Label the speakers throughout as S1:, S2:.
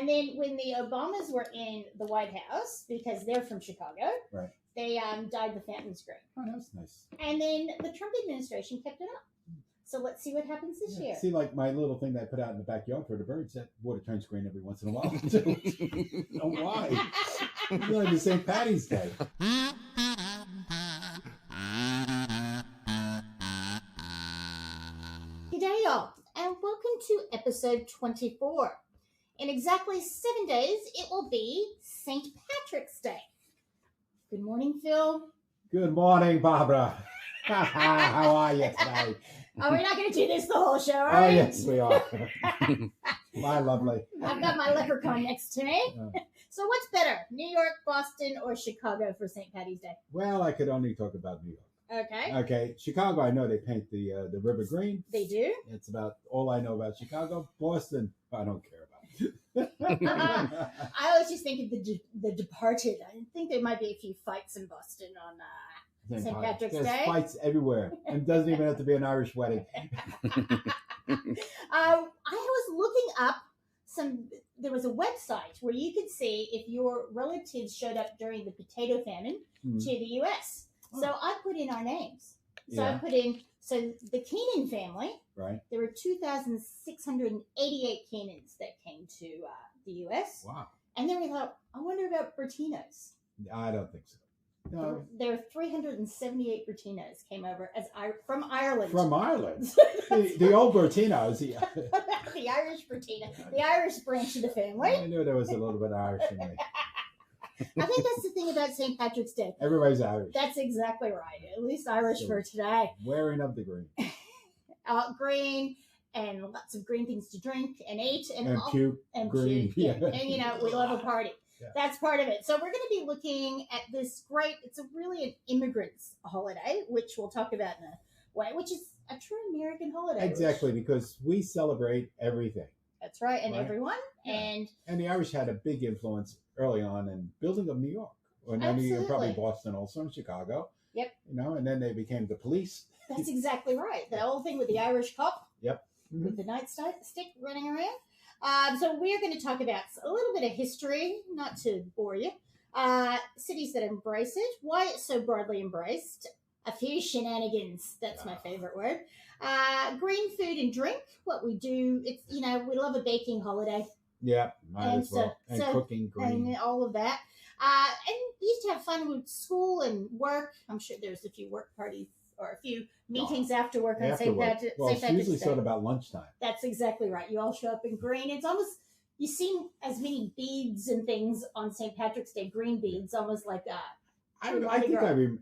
S1: And then when the Obamas were in the White House, because they're from Chicago,
S2: Right.
S1: they dyed the fountains green.
S2: Oh, that's nice.
S1: And then the Trump administration kept it up. So let's see what happens this year.
S2: See, like my little thing that I put out in the backyard for the birds, that water turns green every once in a while. I don't know why. It's like the St. Paddy's Day.
S1: Gdayall, and welcome to episode 24. In exactly 7 days, it will be St. Patrick's Day. Good morning, Phil.
S2: Good morning, Barbara. How are you today?
S1: Oh, we're not going to do this the whole show,
S2: Oh,
S1: are we?
S2: yes, we are. My lovely.
S1: I've got my leprechaun next to me. So what's better, New York, Boston, or Chicago for St. Paddy's Day?
S2: Well, I could only talk about New York.
S1: Okay.
S2: Okay, Chicago, I know they paint the river green.
S1: They do?
S2: It's about all I know about Chicago. Boston, I don't care about.
S1: I always just think of the Departed. I think there might be a few fights in Boston on St. Patrick's
S2: There's
S1: Day.
S2: fights everywhere. And it doesn't even have to be an Irish wedding.
S1: I was looking up there was a website where you could see if your relatives showed up during the potato famine to the U.S. So I put in our names. So I put in, the Keenan family,
S2: right?
S1: There were 2,688 Keenans that came to the U.S.
S2: Wow.
S1: And then we thought, I wonder about Bertinos.
S2: I don't think so. No.
S1: There were 378 Bertinos came over from Ireland.
S2: From Ireland? the old Bertinos.
S1: The Irish Bertina. The Irish branch of the family.
S2: I knew there was a little bit of Irish in me.
S1: I think that's the thing about St. Patrick's Day.
S2: Everybody's Irish.
S1: That's exactly right. At least Irish for today.
S2: Wearing of the green.
S1: Green and lots of green things to drink and eat. And
S2: puke.
S1: And
S2: green.
S1: Puke. Yeah. And, we love a party. Yeah. That's part of it. So we're going to be looking at this it's really an immigrants holiday, which we'll talk about in a way, which is a true American holiday.
S2: Exactly, because we celebrate everything.
S1: That's right, and everyone.
S2: Yeah. And the Irish had a big influence early on in building of New York. Or probably Boston also, and Chicago.
S1: Yep.
S2: And then they became the police.
S1: That's exactly right. The whole thing with the Irish cop.
S2: Yep. Mm-hmm.
S1: With the nightstick running around. So we're going to talk about a little bit of history, not to bore you. Cities that embrace it, why it's so broadly embraced, a few shenanigans, that's my favorite word. Green food and drink, what we do. It's, we love a baking holiday.
S2: Yeah, might as well. And cooking green.
S1: And all of that. And we used to have fun with school and work. I'm sure there's a few work parties or a few meetings after work on St. Patrick's Day.
S2: Well, it's usually sort of about lunchtime.
S1: That's exactly right. You all show up in green. It's almost, you see as many beads and things on St. Patrick's Day, green beads, almost like
S2: I think I remember,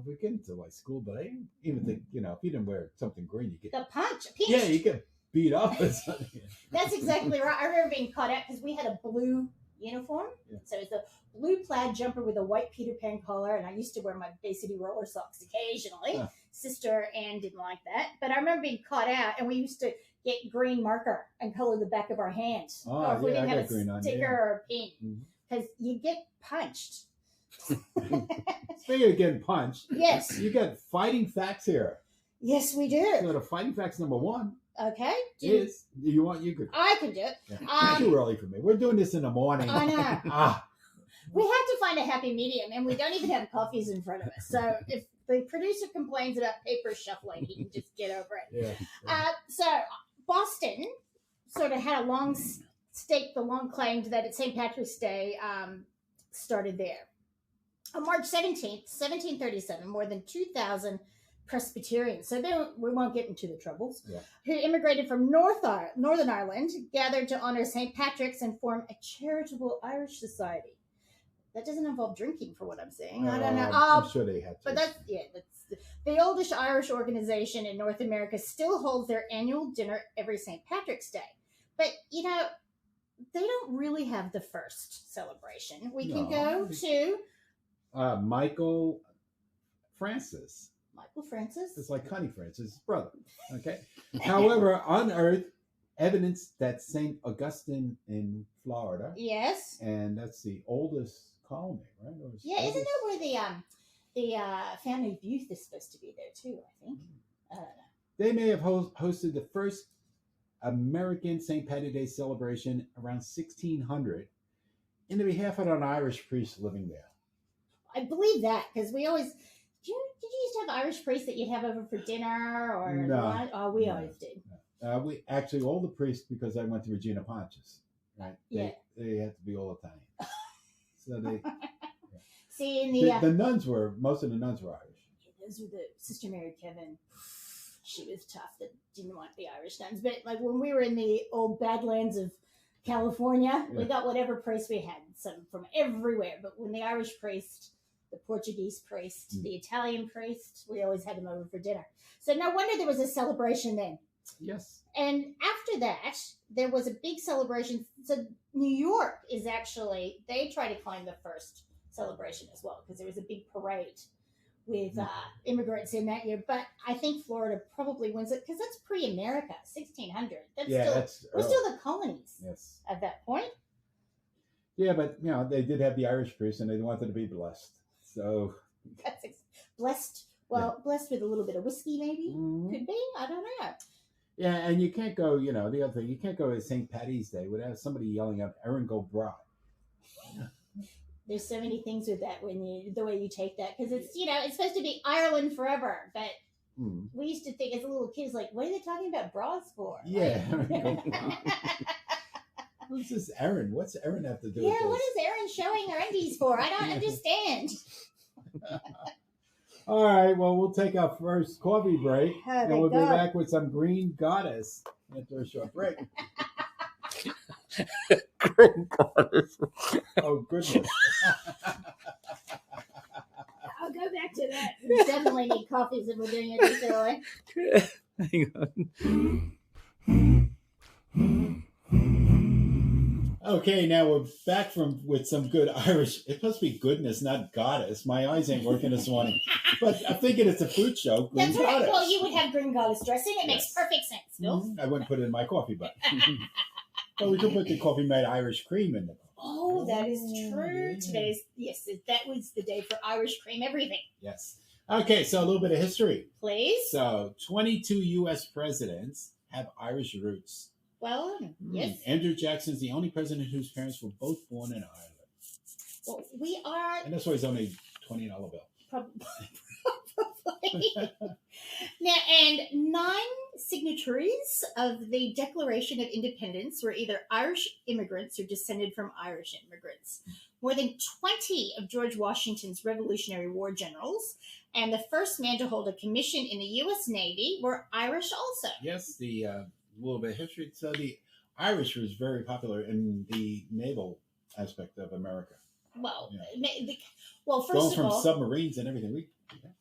S2: we get into like school, but I didn't even think, if you didn't wear something green, you get
S1: the punch.
S2: Yeah, you get beat up or something.
S1: That's exactly right. I remember being caught out because we had a blue uniform. Yeah. So it's a blue plaid jumper with a white Peter Pan collar, and I used to wear my Bay City roller socks occasionally. Huh. Sister Ann didn't like that, but I remember being caught out, and we used to get green marker and color the back of our hand. Or if we didn't have a sticker or a pin, because you get punched.
S2: Speaking of getting punched,
S1: yes,
S2: you get fighting facts here.
S1: Yes, we do.
S2: So the fighting facts number 1.
S1: Okay.
S2: You could.
S1: I can do it.
S2: Yeah. Too early for me. We're doing this in the morning.
S1: I know. We have to find a happy medium, and we don't even have coffees in front of us. So if the producer complains about paper shuffling, he can just get over it. Yeah. So Boston sort of had a long claim that at St. Patrick's Day started there. On March 17th, 1737, more than 2,000 Presbyterians, so we won't get into the troubles, who immigrated from Northern Ireland, gathered to honor St. Patrick's and form a charitable Irish society. That doesn't involve drinking, for what I'm saying. I don't know.
S2: I'm sure they had to.
S1: But that's the oldest Irish organization in North America. Still holds their annual dinner every St. Patrick's Day. But, they don't really have the first celebration. We can go to...
S2: Michael Francis.
S1: Michael Francis?
S2: It's like Connie Francis' brother. Okay. However, unearthed evidence that St. Augustine in Florida.
S1: Yes.
S2: And that's the oldest colony, right?
S1: Isn't that where the Family of Youth is supposed to be there too, I think? I don't know.
S2: They may have hosted the first American St. Patty's Day celebration around 1600 in the behalf of an Irish priest living there.
S1: I believe that because we always did you used to have Irish priests that you'd have over for dinner or lunch? Oh, we always did.
S2: We actually all the priests, because I went to Regina Pontius, right?
S1: Yeah,
S2: they had to be all Italian. So they
S1: see in
S2: the nuns were most of the nuns were Irish.
S1: Yeah, those were the Sister Mary Kevin. She was tough. That didn't want the Irish nuns, but like when we were in the old Badlands of California, we got whatever priest we had, some from everywhere. But when the Irish priest, the Portuguese priest, the Italian priest, we always had them over for dinner. So no wonder there was a celebration then.
S2: Yes.
S1: And after that, there was a big celebration. So New York is actually, they try to claim the first celebration as well, because there was a big parade with immigrants in that year. But I think Florida probably wins it because that's pre-America, 1600. We're still the colonies at that point.
S2: Yeah, but they did have the Irish priests, and they wanted to be blessed. So
S1: that's blessed. Well, blessed with a little bit of whiskey, maybe could be. I don't know.
S2: Yeah, and you can't go. The other thing, you can't go to St. Patty's Day without somebody yelling out, "Erin, go bride."
S1: There's so many things with that the way you take that, because it's it's supposed to be Ireland forever, but we used to think as a little kids like, what are they talking about bras for?
S2: Yeah. Who's this Erin? What's Erin have to do with this?
S1: What is Erin showing her undies for? I don't understand.
S2: All right, well, we'll take our first coffee break, and we'll be back with some Green Goddess after a short break.
S3: Green Goddess.
S2: Oh, goodness.
S1: I'll go back to that. We definitely need coffees if we're doing it this early.
S3: Hang on.
S2: Okay, now we're back with some good Irish. It must be goodness, not goddess. My eyes ain't working this morning. But I'm thinking it's a food show. Green
S1: That's
S2: Goddess.
S1: Right. Well, you would have Green Goddess dressing. It makes perfect sense, Phil.
S2: I wouldn't put it in my coffee, but we could put the coffee made Irish cream in the coffee.
S1: Oh, that is true. That was the day for Irish cream everything.
S2: Yes. Okay, so a little bit of history.
S1: Please.
S2: So 22 U.S. presidents have Irish roots.
S1: Well, yes.
S2: Andrew Jackson's the only president whose parents were both born in Ireland.
S1: Well, we are...
S2: And that's why he's only $20 bill.
S1: Probably. Now, and 9 signatories of the Declaration of Independence were either Irish immigrants or descended from Irish immigrants. More than 20 of George Washington's Revolutionary War generals and the first man to hold a commission in the U.S. Navy were Irish also.
S2: Yes, a little bit of history. So the Irish was very popular in the naval aspect of America.
S1: Well, first
S2: going
S1: of
S2: from
S1: all,
S2: submarines and everything.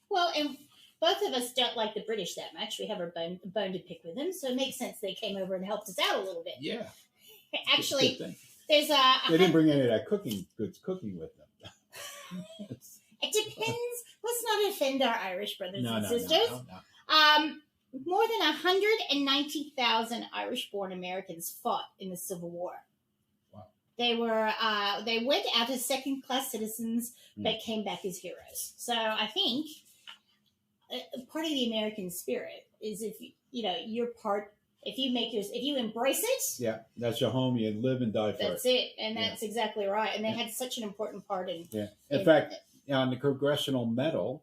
S1: Well, and both of us don't like the British that much. We have our bone to pick with them, so it makes sense they came over and helped us out a little bit.
S2: Yeah.
S1: Actually, there's
S2: they didn't bring any of that cooking with them.
S1: It depends. Let's not offend our Irish brothers and sisters.
S2: No.
S1: More than 190,000 Irish-born Americans fought in the Civil War.
S2: Wow.
S1: They went out as second-class citizens, but came back as heroes. So I think part of the American spirit is if you're part. If you embrace it,
S2: yeah, that's your home. You live and die for it.
S1: That's it, and that's exactly right. And they had such an important part in.
S2: Yeah, in fact, on the Congressional Medal,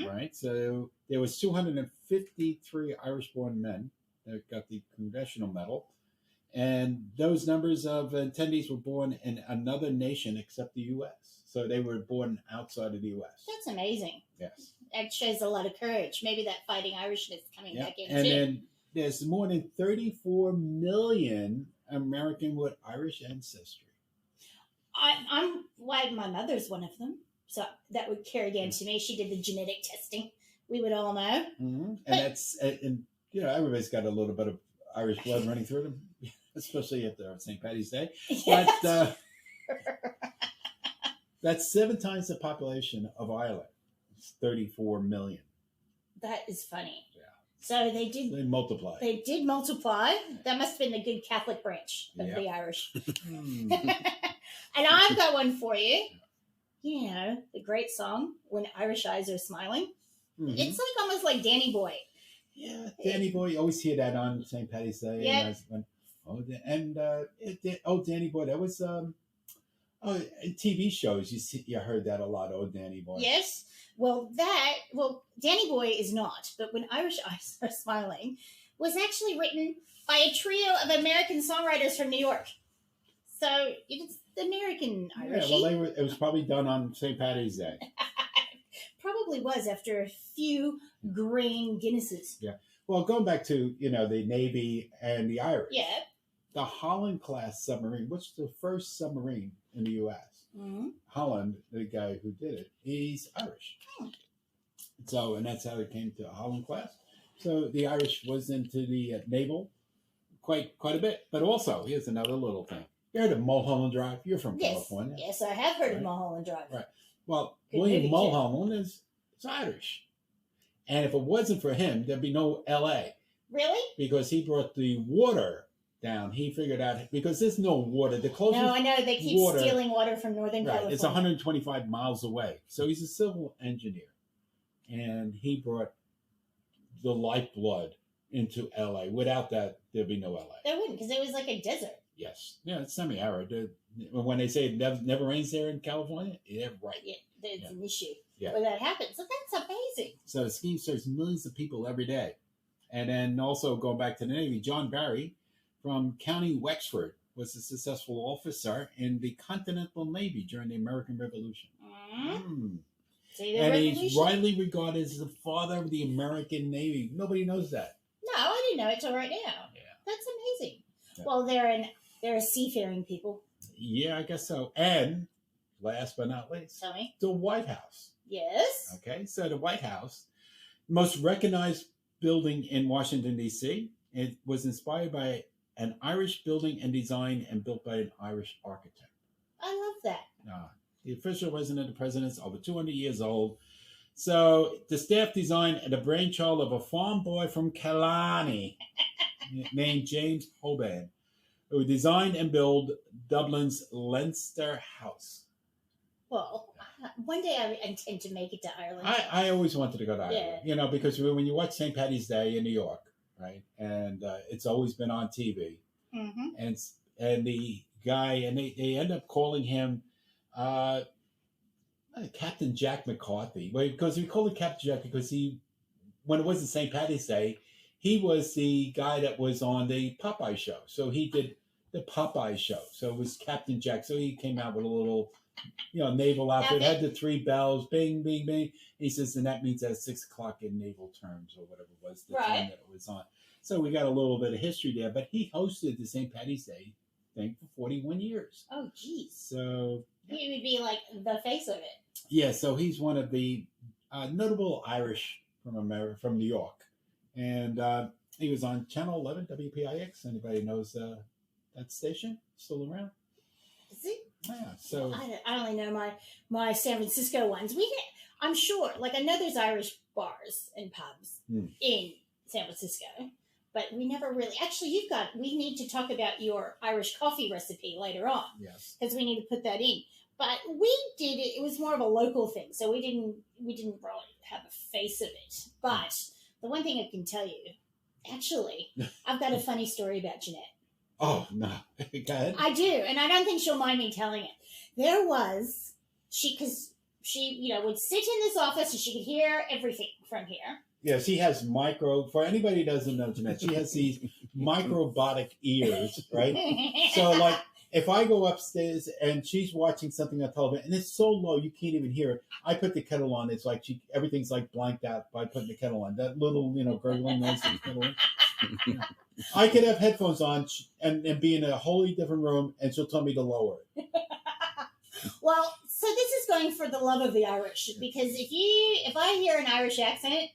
S2: right? So there was 253 Irish-born men that got the Congressional Medal, and those numbers of attendees were born in another nation except the U.S. So they were born outside of the U.S.
S1: That's amazing.
S2: Yes,
S1: that shows a lot of courage. Maybe that fighting Irishness coming back in
S2: and
S1: too.
S2: Then there's more than 34 million American with Irish ancestry.
S1: I'm like my mother's one of them. So that would carry down to me. She did the genetic testing. We would all know.
S2: Mm-hmm. And everybody's got a little bit of Irish blood running through them, especially at St. Patty's Day.
S1: Yes.
S2: But that's 7 times the population of Ireland. It's 34 million.
S1: That is funny.
S2: Yeah.
S1: So they
S2: multiplied.
S1: They did multiply. That must have been the good Catholic branch of the Irish. And I've got one for you. The great song, When Irish Eyes Are Smiling. Mm-hmm. It's almost like Danny Boy.
S2: Yeah, Danny Boy. You always hear that on St. Paddy's Day.
S1: Yep.
S2: Danny Boy. That was in TV shows. You heard that a lot. Oh, Danny Boy.
S1: Yes. Well, Danny Boy is not, but When Irish Eyes Are Smiling was actually written by a trio of American songwriters from New York. So it's American Irish.
S2: Yeah, well, it was probably done on St. Paddy's Day.
S1: Probably was after a few grain Guinnesses.
S2: Yeah. Well, going back to the Navy and the Irish.
S1: Yeah.
S2: The Holland class submarine, which is the first submarine in the U.S.
S1: Mm-hmm.
S2: Holland, the guy who did it, he's Irish.
S1: Oh.
S2: So, and that's how it came to Holland class. So the Irish was into the naval quite a bit. But also, here's another little thing. You heard of Mulholland Drive? You're from California.
S1: Yes, I have heard of Mulholland Drive.
S2: Right. Well,
S1: Good
S2: William
S1: movie,
S2: Mulholland is Irish. And if it wasn't for him, there'd be no L.A.
S1: Really?
S2: Because he brought the water down. He figured out, because there's no water. The closest
S1: No, I know. They keep stealing water from Northern California.
S2: It's 125 miles away. So he's a civil engineer. And he brought the lifeblood into L.A. Without that, there'd be no L.A.
S1: There wouldn't, because it was like a desert.
S2: Yes. Yeah, it's semi-arid. When they say it never rains there in California, they're right.
S1: Yeah, there's an issue
S2: Yeah.
S1: where that happens. So that's amazing.
S2: So the scheme serves millions of people every day. And then also going back to the Navy, John Barry from County Wexford was a successful officer in the Continental Navy during the American Revolution.
S1: See,
S2: and he's widely regarded as the father of the American Navy. Nobody knows that.
S1: No, I didn't know it till right now.
S2: Yeah.
S1: That's amazing.
S2: Yeah.
S1: Well, they're a seafaring people.
S2: Yeah, I guess so. And last but not least,
S1: Tell me.
S2: the White House.
S1: Yes.
S2: Okay, so the White House, most recognized building in Washington, D.C., it was inspired by an Irish building and design and built by an Irish architect.
S1: I love that.
S2: The official resident of the president's over 200 years old. So the staff design and the brainchild of a farm boy from Killarney named James Hoban, who designed and built Dublin's Leinster House.
S1: Well, one day I intend to make it to Ireland.
S2: I always wanted to go to Ireland, because when you watch St. Paddy's Day in New York, right, and it's always been on TV, and the guy, and they end up calling him Captain Jack McCarthy. Because we call him Captain Jack because when it wasn't St. Paddy's Day, he was the guy that was on the Popeye show. So he did the Popeye show. So it was Captain Jack. So he came out with a little, naval outfit, had the 3 bells, bing, bing, bing. He says, and that means at 6 o'clock in naval terms or whatever it was, the time that it was on. So we got a little bit of history there. But he hosted the St. Paddy's Day thing for 41 years.
S1: Oh, geez.
S2: So
S1: he would be like the face of it.
S2: Yeah, so he's one of the notable Irish from New York. And he was on Channel 11, WPIX. Anybody knows that station? Still around?
S1: Is it?
S2: Yeah, so...
S1: I only know my San Francisco ones. I'm sure, I know there's Irish bars and pubs in San Francisco. But we never really... Actually, we need to talk about your Irish coffee recipe later on.
S2: Yes.
S1: Because we need to put that in. But we did it. It was more of a local thing, so we didn't really have a face of it. But the one thing I can tell you, actually, I've got a funny story about Jeanette.
S2: Oh no, go ahead.
S1: I do, and I don't think she'll mind me telling it. There was because she would sit in this office and she could hear everything from here.
S2: Yeah, she has for anybody who doesn't know Jeanette, she has these microbotic ears, right? So if I go upstairs and she's watching something on television and it's so low you can't even hear it, I put the kettle on. It's like everything's blanked out by putting the kettle on. That little gurgling noise in the kettle. I could have headphones on and be in a wholly different room, and she'll tell me to lower it.
S1: Well, so this is going for the love of the Irish, because if I hear an Irish accent,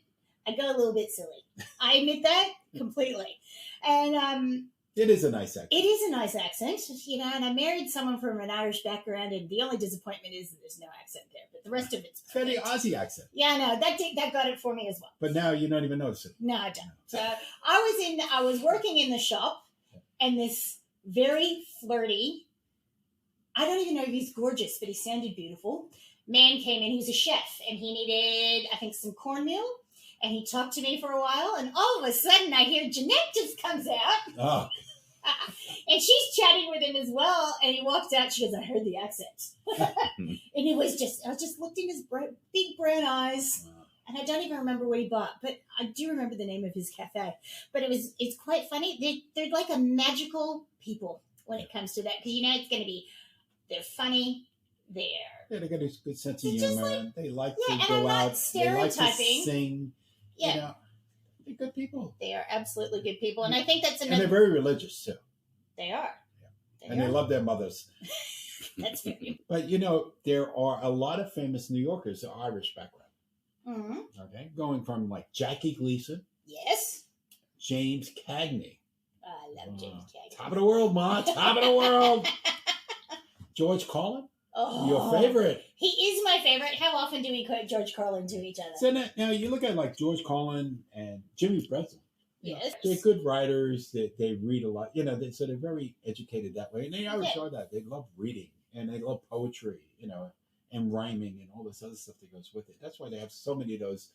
S1: I go a little bit silly. I admit that completely, and
S2: it is a nice accent.
S1: It is a nice accent, and I married someone from an Irish background, and the only disappointment is that there's no accent there, but the rest of it's
S2: got the Aussie accent.
S1: Yeah, no, that got it for me as well.
S2: But now you don't even notice it.
S1: No, I don't. So I was working in the shop, and this very flirty, I don't even know if he's gorgeous, but he sounded beautiful, man came in. He was a chef, and he needed, I think, some cornmeal. And he talked to me for a while, and all of a sudden I hear Jeanette just comes out.
S2: Oh.
S1: And she's chatting with him as well. And he walks out. She goes, I heard the accent. And I just looked in his big brown eyes. And I don't even remember what he bought, but I do remember the name of his cafe. But it's quite funny. They're like a magical people when it comes to that. Because, it's going to be, they're funny. They got
S2: a good sense of humor. They like to
S1: and
S2: go
S1: I'm not
S2: out. They like to
S1: stereotyping.
S2: sing. Yeah. They're good people.
S1: They are absolutely good people. And I think that's
S2: another... And they're very religious, too.
S1: They are.
S2: Yeah. They love their mothers.
S1: That's very.
S2: But, there are a lot of famous New Yorkers of Irish background.
S1: Mm-hmm.
S2: Okay. Going from, like, Jackie Gleason.
S1: Yes.
S2: James Cagney.
S1: I love James Cagney.
S2: Top of the world, Ma. Top of the world. George Carlin.
S1: Oh,
S2: your favorite.
S1: He is my favorite. How often do we quote George Carlin to each other?
S2: So now you look at like George Carlin and Jimmy Breslin.
S1: Yes.
S2: They're good writers. They read a lot. So they're very educated that way. And they always show that. They love reading and they love poetry, and rhyming and all this other stuff that goes with it. That's why they have so many of those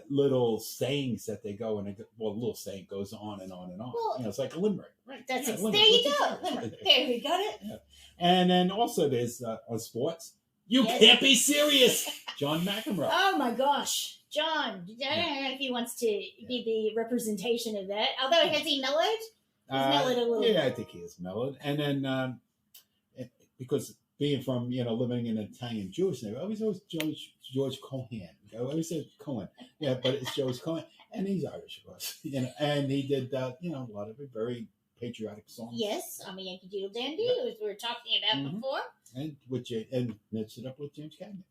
S2: little sayings that they go and a little saying goes on and on and on.
S1: Well,
S2: it's like a limerick, right?
S1: That's it.
S2: Limerick.
S1: There you go. Limerick. There we got it.
S2: Yeah. And then also there's on sports. You can't be serious, John McEnroe.
S1: Oh my gosh, John! I don't know if he wants to be the representation of that. Although has he mellowed? He's mellowed a little.
S2: Yeah, I think he is mellowed. And then because being from living in an Italian Jewish neighborhood, I always George Cohan. I always say Cohen. Yeah, but it's George Cohen, and he's Irish, of course. And he did a lot of very patriotic songs.
S1: Yes, I'm a Yankee Doodle Dandy, as we were talking about before.
S2: And mixed it up with James Cagney.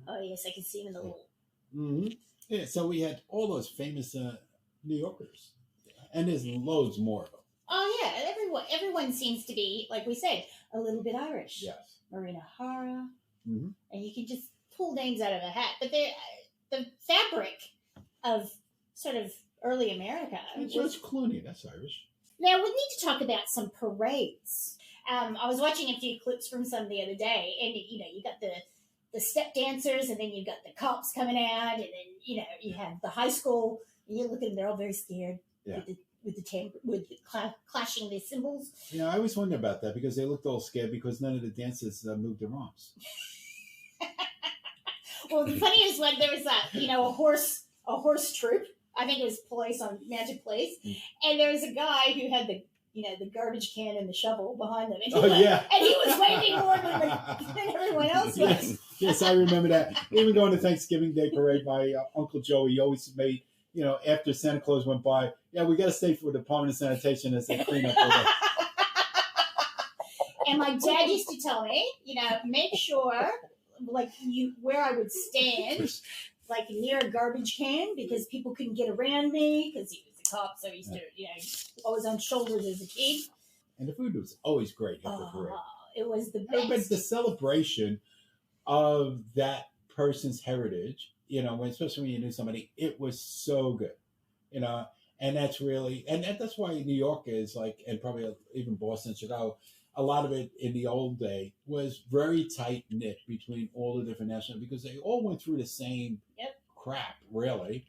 S1: Oh yes, I can see him in the little.
S2: Mm-hmm. Yeah, so we had all those famous New Yorkers, and there's loads more of them.
S1: Oh yeah, everyone seems to be, like we said, a little bit Irish.
S2: Yes.
S1: Marina Hara,
S2: and
S1: you can just pull names out of a hat, but they're the fabric of sort of early America.
S2: George Clooney, that's Irish.
S1: Now we need to talk about some parades. I was watching a few clips from some the other day, and you got the step dancers, and then you got the cops coming out, and then you have the high school. And you look at them; they're all very scared with clashing the cymbals.
S2: Yeah, I always wonder about that because they looked all scared because none of the dancers moved their arms. Well,
S1: the funniest one, there was a horse troop. I think it was Place on Magic Place, and there was a guy who had the garbage can and the shovel behind them, and he was waving more than everyone else was.
S2: Yes, I remember that. Even going to Thanksgiving Day parade, my Uncle Joe, he always made after Santa Claus went by, we got to stay for the Department of Sanitation as they clean up.
S1: And my dad used to tell me, make sure where I would stand. Like near a garbage can because people couldn't get around me because he was a cop, so he used to, always on shoulders as a kid.
S2: And the food was always great at the parade.
S1: It was the best.
S2: But the celebration of that person's heritage, especially when you knew somebody, it was so good, and that's really, and that's why New York is like, and probably even Boston, Chicago, a lot of it in the old day was very tight knit between all the different national because they all went through the same crap, really,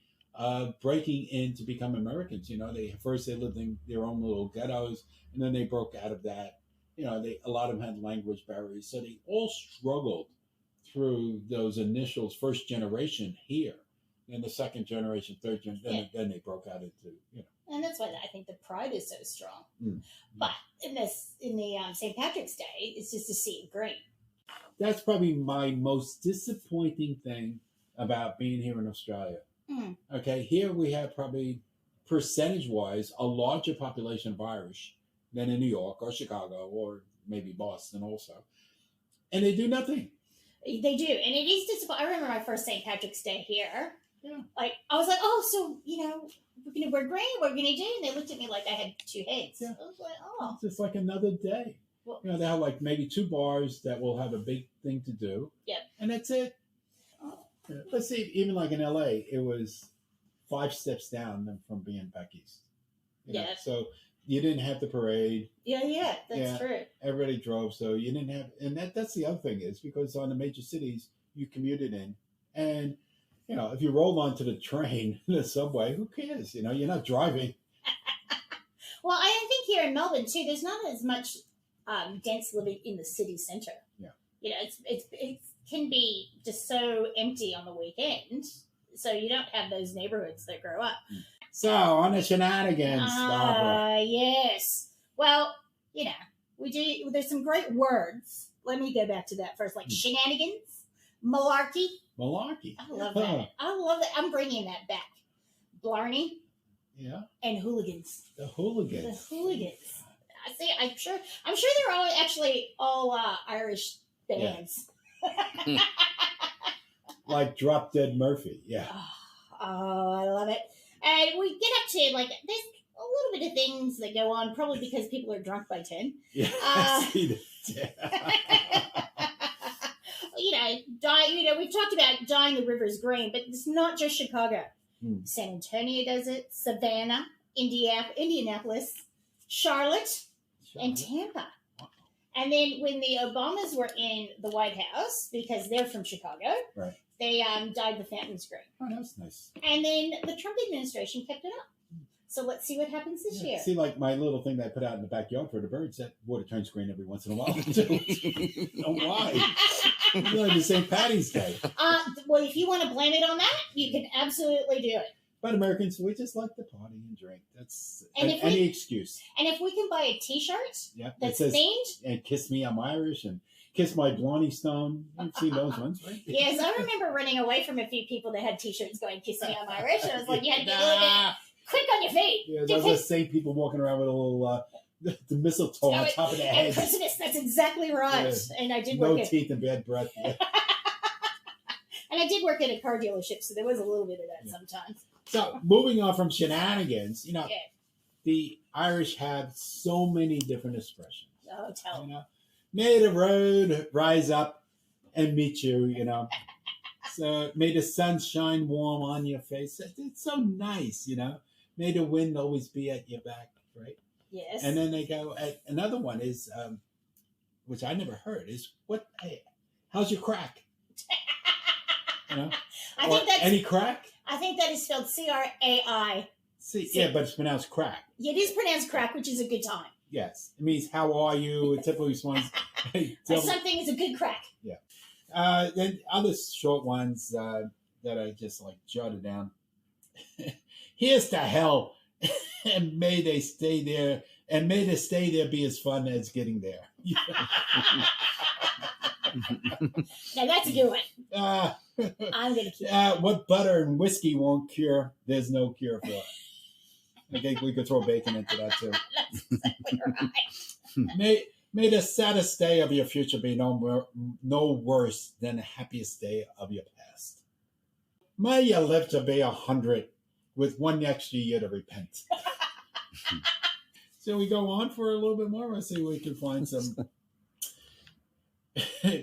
S2: breaking in to become Americans. They lived in their own little ghettos, and then they broke out of that. A lot of them had language barriers, so they all struggled through those initials, first generation here, and the second generation, third generation. Then they broke out into
S1: And that's why I think the pride is so strong. But in the St. Patrick's Day, it's just a sea of green.
S2: That's probably my most disappointing thing about being here in Australia. Okay, here we have probably percentage-wise a larger population of Irish than in New York or Chicago or maybe Boston also, and they do nothing.
S1: They do, and it is disappointing. I remember my first St. Patrick's Day here.
S2: Yeah.
S1: Like I was like, oh, so we're gonna wear green. What are we gonna do? And they looked at me like I had two heads. Yeah. I was like, oh,
S2: it's just like another day. Well, they have like maybe 2 bars that will have a big thing to do.
S1: Yep.
S2: And that's it. Oh. Yeah. Let's see, even like in LA, it was 5 steps down from being back east. So you didn't have the parade.
S1: Yeah, that's true.
S2: Everybody drove, so you didn't have, and that's the other thing is because on the major cities you commuted in, and if you roll onto the train, the subway, who cares? You're not driving.
S1: Well, I think here in Melbourne too, there's not as much dense living in the city centre.
S2: Yeah.
S1: It can be just so empty on the weekend, so you don't have those neighborhoods that grow up.
S2: So on the shenanigans, Barbara.
S1: Yes. Well, we do. There's some great words. Let me go back to that first, like shenanigans, malarkey.
S2: Malarkey.
S1: I love that. I love that. I'm bringing that back. Blarney.
S2: Yeah.
S1: And hooligans.
S2: The hooligans.
S1: The hooligans. I see. I'm sure they're all actually all Irish bands.
S2: Yeah. Like Drop Dead Murphy. Yeah.
S1: Oh, I love it. And we get up to there's a little bit of things that go on, probably because people are drunk by 10.
S2: Yeah.
S1: We've talked about dyeing the rivers green, but it's not just Chicago. San Antonio does it, Savannah, Indianapolis, Charlotte, and Tampa. Wow. And then when the Obamas were in the White House, because they're from Chicago,
S2: right,
S1: they dyed the fountains green.
S2: Oh, that's nice.
S1: And then the Trump administration kept it up. So let's see what happens this year.
S2: See, like my little thing that I put out in the backyard for the birds, that water turns green every once in a while. Why? It's like the St. Paddy's Day.
S1: Well, if you want to blame it on that, you can absolutely do it.
S2: But Americans, we just like to party and drink. That's any excuse.
S1: And if we can buy a T-shirt that's themed.
S2: And kiss me, I'm Irish, and kiss my Blondie Stone. You've seen those ones, right?
S1: Yes, I remember running away from a few people that had T-shirts going, kiss me, I'm Irish. And I was like, you had to be a little bit quick on your feet.
S2: Yeah, those are the same people walking around with a little the mistletoe on top of their heads.
S1: At Christmas, that's exactly right. Yeah. And I did
S2: work
S1: no
S2: teeth and bad breath. Yeah.
S1: And I did work at a car dealership, so there was a little bit of that sometimes.
S2: So moving on from shenanigans, the Irish have so many different expressions.
S1: Oh, tell me.
S2: May the road rise up and meet you, So may the sun shine warm on your face. It's so nice, May the wind always be at your back, right?
S1: Yes.
S2: And then they go, another one is, which I never heard, is, how's your crack?
S1: I think that's
S2: any crack?
S1: I think that is spelled C-R-A-I.
S2: Yeah, but it's pronounced crack.
S1: It is pronounced crack, which is a good time.
S2: Yes. It means, how are you? It typically responds,
S1: something is a good crack.
S2: Yeah. Then other short ones that I just jotted down. Here's to hell, and may they stay there, and may the stay there be as fun as getting there.
S1: Now that's a good one. I'm going to keep
S2: what butter and whiskey won't cure, there's no cure for it. I think we could throw bacon into that too.
S1: That's exactly right.
S2: May the saddest day of your future be no worse than the happiest day of your past. May you live to be 100 with one extra year to repent. So we go on for a little bit more. Let's see if we can find some.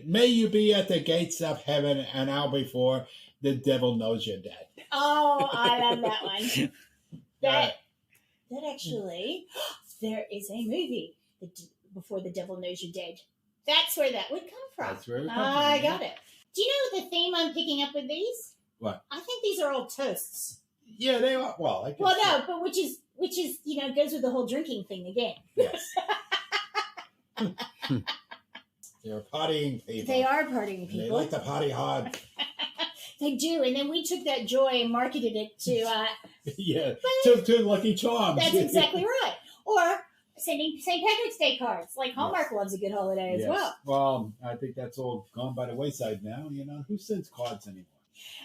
S2: May you be at the gates of heaven an hour before the devil knows you're dead.
S1: Oh, I love that one. That actually, there is a movie, Before the Devil Knows You're Dead. That's where that would come from.
S2: That's where it comes from.
S1: I got it. Do you know the theme I'm picking up with these?
S2: What?
S1: I think these are all toasts.
S2: Yeah, they are. Well, I guess.
S1: Well, no, but which is goes with the whole drinking thing again.
S2: Yes. They're partying people.
S1: They are partying people.
S2: They like to party hard.
S1: They do, and then we took that joy and marketed it to
S2: to Lucky Charms.
S1: That's exactly right. Or sending St. Patrick's Day cards. Hallmark loves a good holiday as well.
S2: Well, I think that's all gone by the wayside now. Who sends cards anymore?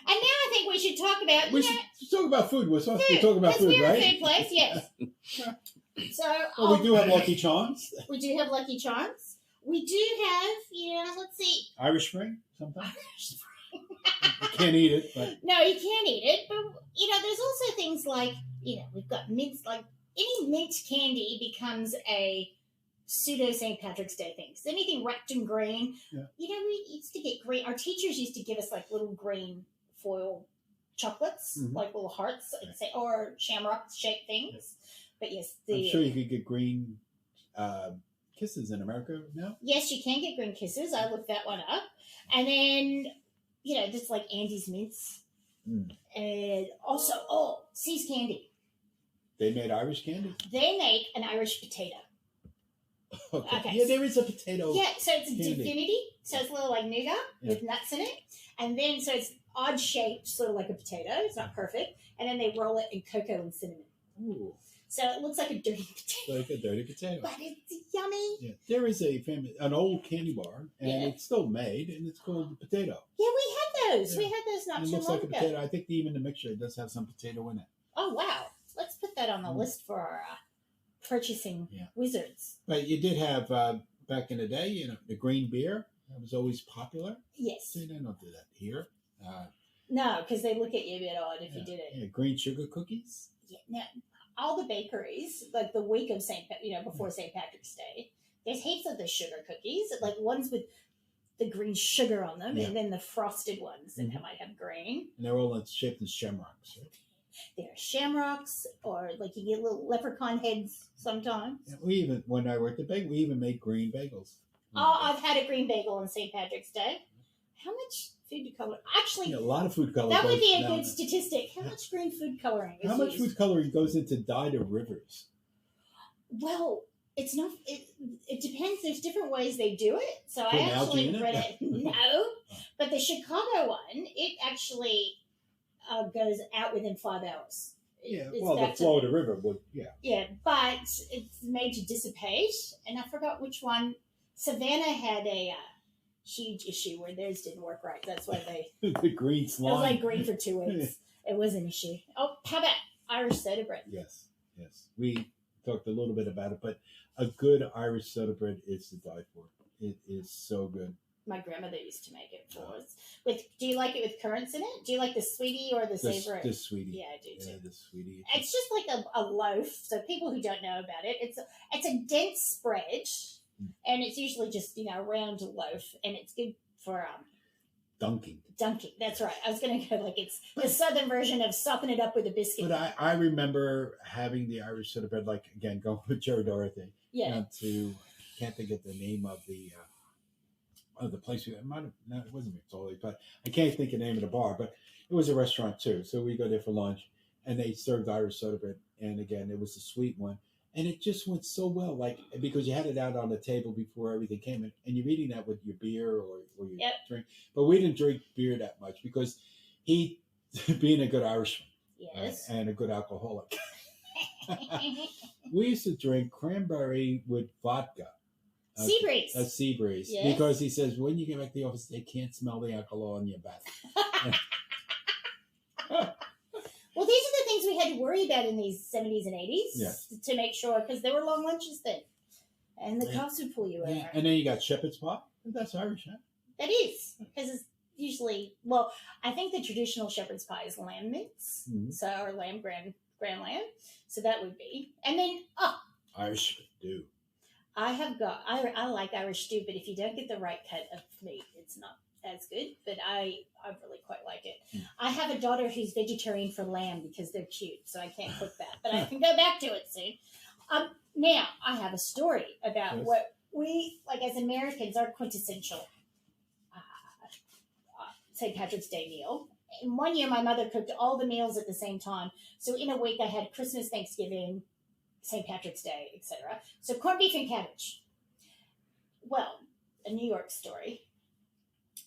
S1: And now I think we should talk about.
S2: We should talk about food. We're supposed to be talking about food,
S1: we're
S2: right?
S1: a food place, yes. So
S2: we do have Lucky Charms.
S1: We do have Lucky Charms. We do have, let's see.
S2: Irish Spring, sometimes. You can't eat it, but
S1: no, you can't eat it. But there's also things like we've got mints. Any mint candy becomes a pseudo St. Patrick's Day thing. So anything wrapped in green. Yeah. We used to get green. Our teachers used to give us little green foil chocolates, little hearts, or shamrock shaped things. Yeah. But yes,
S2: I'm sure you could get green kisses in America now.
S1: Yes, you can get green kisses. I looked that one up, and then just like Andy's mints. And also, See's Candy.
S2: They made Irish candy?
S1: They make an Irish potato.
S2: Okay. Yeah, there is a potato.
S1: Yeah, so it's
S2: candy.
S1: Divinity. So it's a little like nougat with nuts in it. And then, so it's odd shaped, sort of like a potato. It's not perfect. And then they roll it in cocoa and cinnamon.
S2: Ooh.
S1: So it looks like a dirty potato.
S2: Like a dirty potato.
S1: But it's yummy.
S2: Yeah. There is an old candy bar, and it's still made, and it's called the potato.
S1: Yeah, we had those.
S2: Yeah.
S1: We had those not
S2: it
S1: too
S2: looks
S1: long
S2: like a
S1: ago.
S2: potato. I think even the mixture does have some potato in it.
S1: Oh, wow. Let's put that on the list for our purchasing wizards.
S2: But you did have, back in the day, the green beer. That was always popular.
S1: Yes.
S2: They don't do that here.
S1: No, because they look at you a bit odd if you did it.
S2: Yeah, green sugar cookies.
S1: Yeah. Now, all the bakeries, like the week of before St. Patrick's Day, there's heaps of the sugar cookies, like ones with the green sugar on them, and then the frosted ones that might have green.
S2: And they're all shaped as shamrocks, right?
S1: There are shamrocks, or like you get little leprechaun heads sometimes.
S2: Yeah, we even, when I worked at Bagel, we even made green bagels.
S1: Oh, I've had a green bagel on St. Patrick's Day. How much food coloring? Actually,
S2: a lot of food coloring.
S1: That would be a good statistic. How much green food coloring is
S2: How much
S1: used?
S2: food coloring goes into dyed rivers?
S1: Well, it's not. It depends. There's different ways they do it. So
S2: Put
S1: I actually
S2: algae in
S1: read
S2: it?
S1: it. No, but the Chicago one, it actually goes out within 5 hours.
S2: The flow of the river would,
S1: Yeah, but it's made to dissipate, and I forgot which one. Savannah had a huge issue where theirs didn't work right. That's why they
S2: the green slime.
S1: It was like green for 2 weeks. It was an issue. Oh, how about Irish soda bread?
S2: Yes. We talked a little bit about it, but a good Irish soda bread is to die for. It is so good.
S1: My grandmother used to make it for us. Do you like it with currants in it? Do you like the sweetie or the savory?
S2: The sweetie.
S1: Yeah, I do too.
S2: Yeah, the sweetie.
S1: It's just like a loaf. So people who don't know about it, it's a dense spread, and it's usually just a round loaf, and it's good for
S2: dunking.
S1: That's right. I was going to go like it's the southern version of sopping it up with a biscuit.
S2: But I remember having the Irish soda bread, like again going with Joe Dorothy.
S1: Yeah.
S2: Can't think of the name of the place. It wasn't Rizzoli, but I can't think of the name of the bar. But it was a restaurant too, so we go there for lunch, and they served Irish soda bread, and again it was a sweet one, and it just went so well, like because you had it out on the table before everything came in, and you're eating that with your beer or your drink. But we didn't drink beer that much because he, being a good Irishman,
S1: yes,
S2: and a good alcoholic, we used to drink cranberry with vodka.
S1: Sea breeze.
S2: A sea breeze. Yes. Because he says when you get back to the office, they can't smell the alcohol on your back.
S1: Well, these are the things we had to worry about in these 70s and 80s to make sure, because there were long lunches then. And the cops would pull you over.
S2: Yeah. And then you got shepherd's pie. That's Irish, huh?
S1: That is. Because it's usually, well, I think the traditional shepherd's pie is lamb mince. So, or lamb, grand lamb. So that would be. And then,
S2: Irish stew.
S1: I like Irish stew, but if you don't get the right cut of meat, it's not as good. But I really quite like it. I have a daughter who's vegetarian for lamb because they're cute, so I can't cook that. But I can go back to it soon. Now, I have a story about what we, like as Americans, our quintessential St. Patrick's Day meal. And one year, my mother cooked all the meals at the same time. So in a week, I had Christmas, Thanksgiving, St. Patrick's Day, etc. So corned beef and cabbage. Well, a New York story.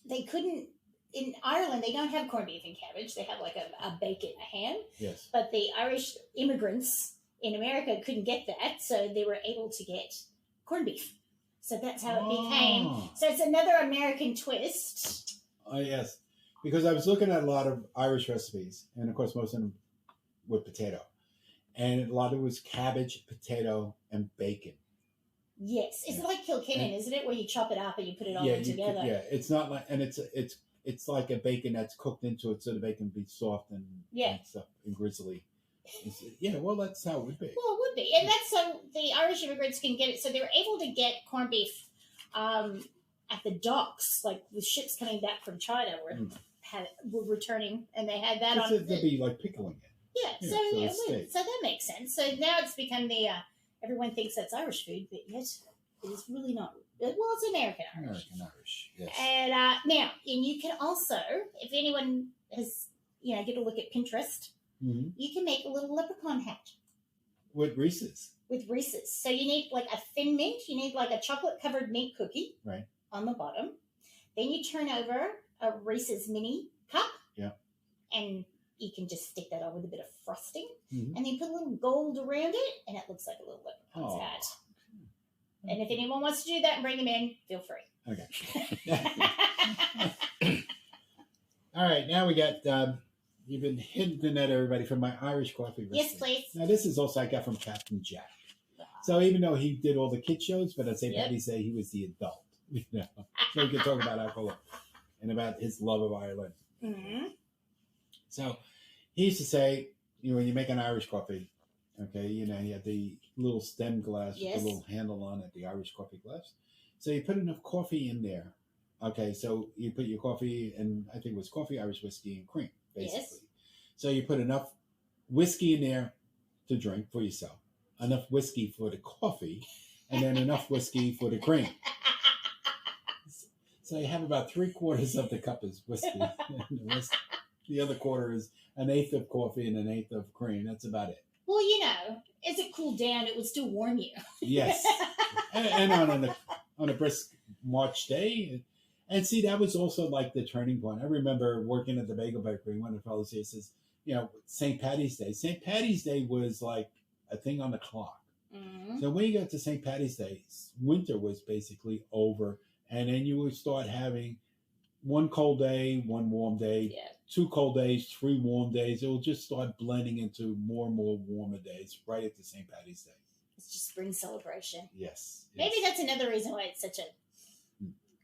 S1: They couldn't, in Ireland, they don't have corned beef and cabbage. They have like a bacon, a ham.
S2: Yes.
S1: But the Irish immigrants in America couldn't get that, so they were able to get corned beef. So that's how it became. So it's another American twist.
S2: Oh, yes. Because I was looking at a lot of Irish recipes, and of course most of them with potato. And a lot of it was cabbage, potato, and bacon.
S1: Yes, it's like Kilkenny, isn't it? Where you chop it up and you put it all together.
S2: It's not like, and it's like a bacon that's cooked into it, so the bacon be soft and stuff and grizzly. Well, that's how it would be.
S1: Well, it would be, and that's so the Irish immigrants can get it. So they were able to get corned beef at the docks, like with ships coming back from China, were returning, and they had that on.
S2: They'd be like pickling it.
S1: Yeah, so that makes sense. So now it's become the everyone thinks that's Irish food, but yet it is really not. Well, it's American Irish.
S2: American Irish, yes.
S1: And now, and you can also, if anyone has get a look at Pinterest, you can make a little leprechaun hat.
S2: With Reese's.
S1: With Reese's. So you need like a thin mint. You need like a chocolate-covered mint cookie on the bottom. Then you turn over a Reese's mini cup. Yeah. And you can just stick that on with a bit of frosting. And then put a little gold around it, and it looks like a little leprechaun's hat. And if anyone wants to do that and bring them in, feel free.
S2: Okay. All right, now we got, you've been hinting at everybody from my Irish coffee recipe.
S1: Yes, please.
S2: Now, this is also I got from Captain Jack. So even though he did all the kid shows, but at St. Paddy's Day, he was the adult. So we can talk about alcohol and about his love of Ireland. So he used to say, when you make an Irish coffee, okay, you have the little stem glass with the little handle on it, the Irish coffee glass. So you put enough coffee in there. Okay, so you put your coffee, and I think it was coffee, Irish whiskey, and cream, basically. Yes. So you put enough whiskey in there to drink for yourself, enough whiskey for the coffee, and then enough whiskey for the cream. So you have about 3/4 of the cup is whiskey. And the other quarter is 1/8 of coffee and 1/8 of cream. That's about it.
S1: Well, as it cooled down, it would still warm you.
S2: Yes. And on a brisk March day. And see, that was also like the turning point. I remember working at the Bagel Bakery. One of the fellows here says, St. Paddy's Day. St. Paddy's Day was like a thing on the clock. So when you got to St. Paddy's Day, winter was basically over. And then you would start having one cold day, one warm day, 2 cold days, 3 warm days. It will just start blending into more and more warmer days right at the St. Paddy's Day.
S1: It's just spring celebration.
S2: Yes.
S1: Maybe that's another reason why it's such a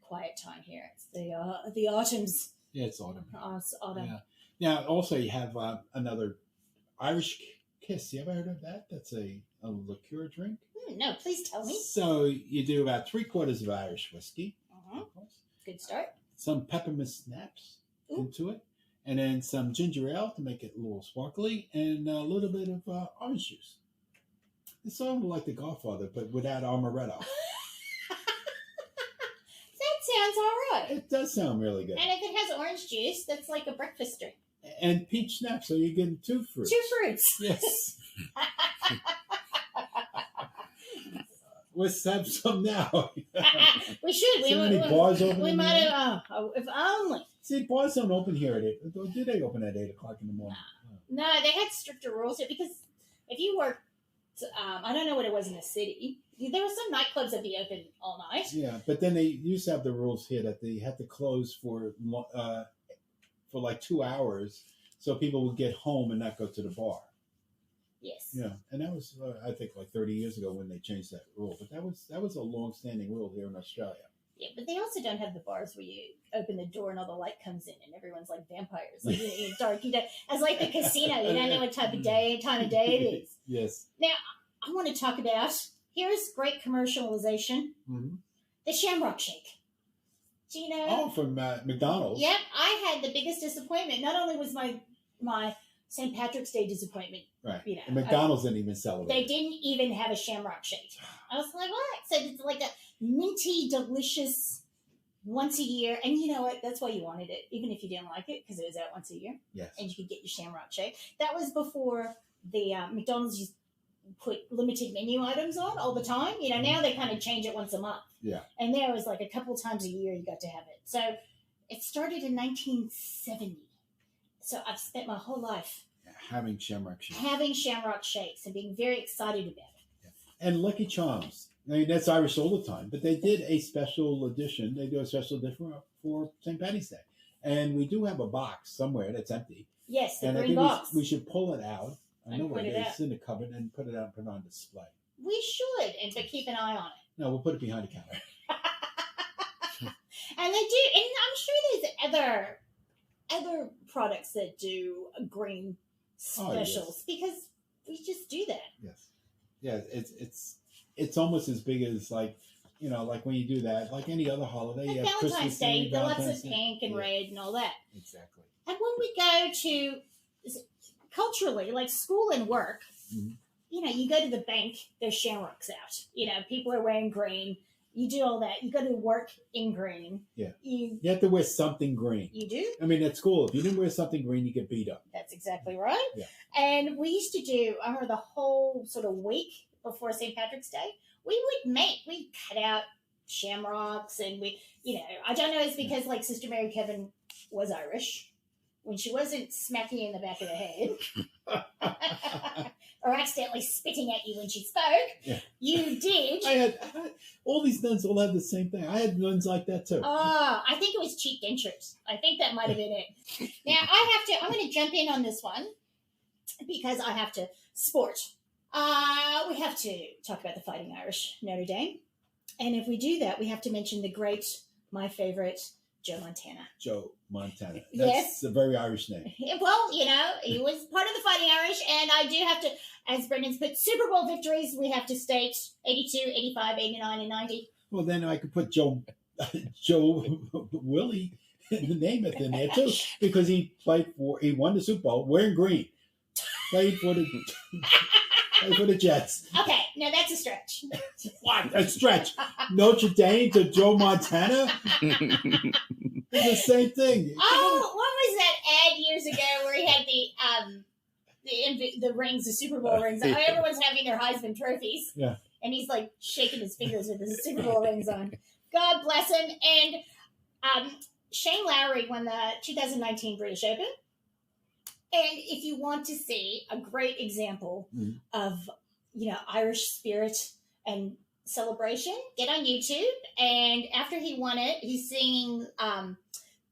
S1: quiet time here. It's the autumns.
S2: Yeah, it's autumn.
S1: It's autumn.
S2: Yeah. Now, also, you have another Irish kiss. You ever heard of that? That's a liqueur drink.
S1: No, please tell me.
S2: So you do about 3/4 of Irish whiskey.
S1: Good start.
S2: Some peppermint snaps into it, and then some ginger ale to make it a little sparkly, and a little bit of orange juice. It's sort of like The Godfather, but without amaretto.
S1: Sounds all right.
S2: It does sound really good.
S1: And if it has orange juice, that's like a breakfast drink.
S2: And peach snap, so you're getting 2 fruits.
S1: 2 fruits.
S2: Yes. Let's have some now.
S1: We should.
S2: So many bars open.
S1: We might have. If only.
S2: See, bars don't open here at 8. Do they open at 8 o'clock in the morning?
S1: No, they had stricter rules here because if you work, I don't know what it was in the city. There were some nightclubs that be open all night.
S2: Yeah, but then they used to have the rules here that they had to close for like 2 hours, so people would get home and not go to the bar.
S1: Yes.
S2: Yeah, and that was I think like 30 years ago when they changed that rule. But that was a long-standing rule here in Australia.
S1: Yeah, but they also don't have the bars where you open the door and all the light comes in and everyone's like vampires. Like it's dark. As like the casino, you don't know what time of day it is.
S2: Yes.
S1: Now I want to talk about. Here's great commercialization. The Shamrock Shake. Do you know?
S2: Oh, from McDonald's.
S1: Yep. I had the biggest disappointment. Not only was my St. Patrick's Day disappointment.
S2: Right. And McDonald's didn't even celebrate.
S1: They didn't even have a Shamrock Shake. I was like, what? So it's like a minty, delicious once a year. And you know what? That's why you wanted it, even if you didn't like it, because it was out once a year.
S2: Yes.
S1: And you could get your Shamrock Shake. That was before the McDonald's used put limited menu items on all the time. Now they kind of change it once a month.
S2: Yeah.
S1: And there was like a couple times a year you got to have it. So it started in 1970. So I've spent my whole life
S2: having Shamrock Shakes.
S1: Having Shamrock Shakes and being very excited about it.
S2: Yeah. And Lucky Charms. I mean, that's Irish all the time, but they did a special edition. They do a special edition for St. Paddy's Day. And we do have a box somewhere that's empty.
S1: Yes, the
S2: and
S1: green box.
S2: We should pull it out. I know where it is. It's in the cupboard and put it out and put it on display.
S1: We should, but keep an eye on it.
S2: No, we'll put it behind the counter.
S1: And they do, and I'm sure there's other products that do green specials because we just do that.
S2: Yes. Yeah, it's almost as big as like when you do that, like any other holiday.
S1: Like
S2: you have
S1: Valentine's Day, the lots of pink and red and all that.
S2: Exactly.
S1: And when we go to culturally, like school and work, you go to the bank, there's shamrocks out. People are wearing green. You do all that. You go to work in green.
S2: Yeah.
S1: You
S2: have to wear something green.
S1: You do?
S2: I mean, at school, if you didn't wear something green, you get beat up.
S1: That's exactly right.
S2: Yeah.
S1: And we used to do, I remember the whole sort of week before St. Patrick's Day, we'd cut out shamrocks and I don't know, it's because like Sister Mary Kevin was Irish. When she wasn't smacking you in the back of the head or accidentally spitting at you when she spoke, you did.
S2: I had all these nuns all had the same thing. I had nuns like that too.
S1: Oh, I think it was cheap dentures. I think that might have been it. Now I'm going to jump in on this one because I have to sport. We have to talk about the Fighting Irish, Notre Dame. And if we do that, we have to mention the great, my favorite, Joe Montana.
S2: Joe Montana.
S1: That's
S2: a very Irish name.
S1: Well, he was part of the Fighting Irish, and I do have to, as Brendan's put, Super Bowl victories, we have to state 82, 85, 89, and 90.
S2: Well, then I could put Joe Willie Namath in there too, because he won the Super Bowl wearing green. Played for the Jets.
S1: Okay, now that's a stretch.
S2: What? A stretch? Notre Dame to Joe Montana? It's the same thing.
S1: Oh, what was that ad years ago where he had the rings, the Super Bowl rings? Everyone's having their Heisman trophies.
S2: Yeah.
S1: And he's like shaking his fingers with his Super Bowl rings on. God bless him. And Shane Lowry won the 2019 British Open. And if you want to see a great example of, Irish spirit and celebration, get on YouTube. And after he won it, he's singing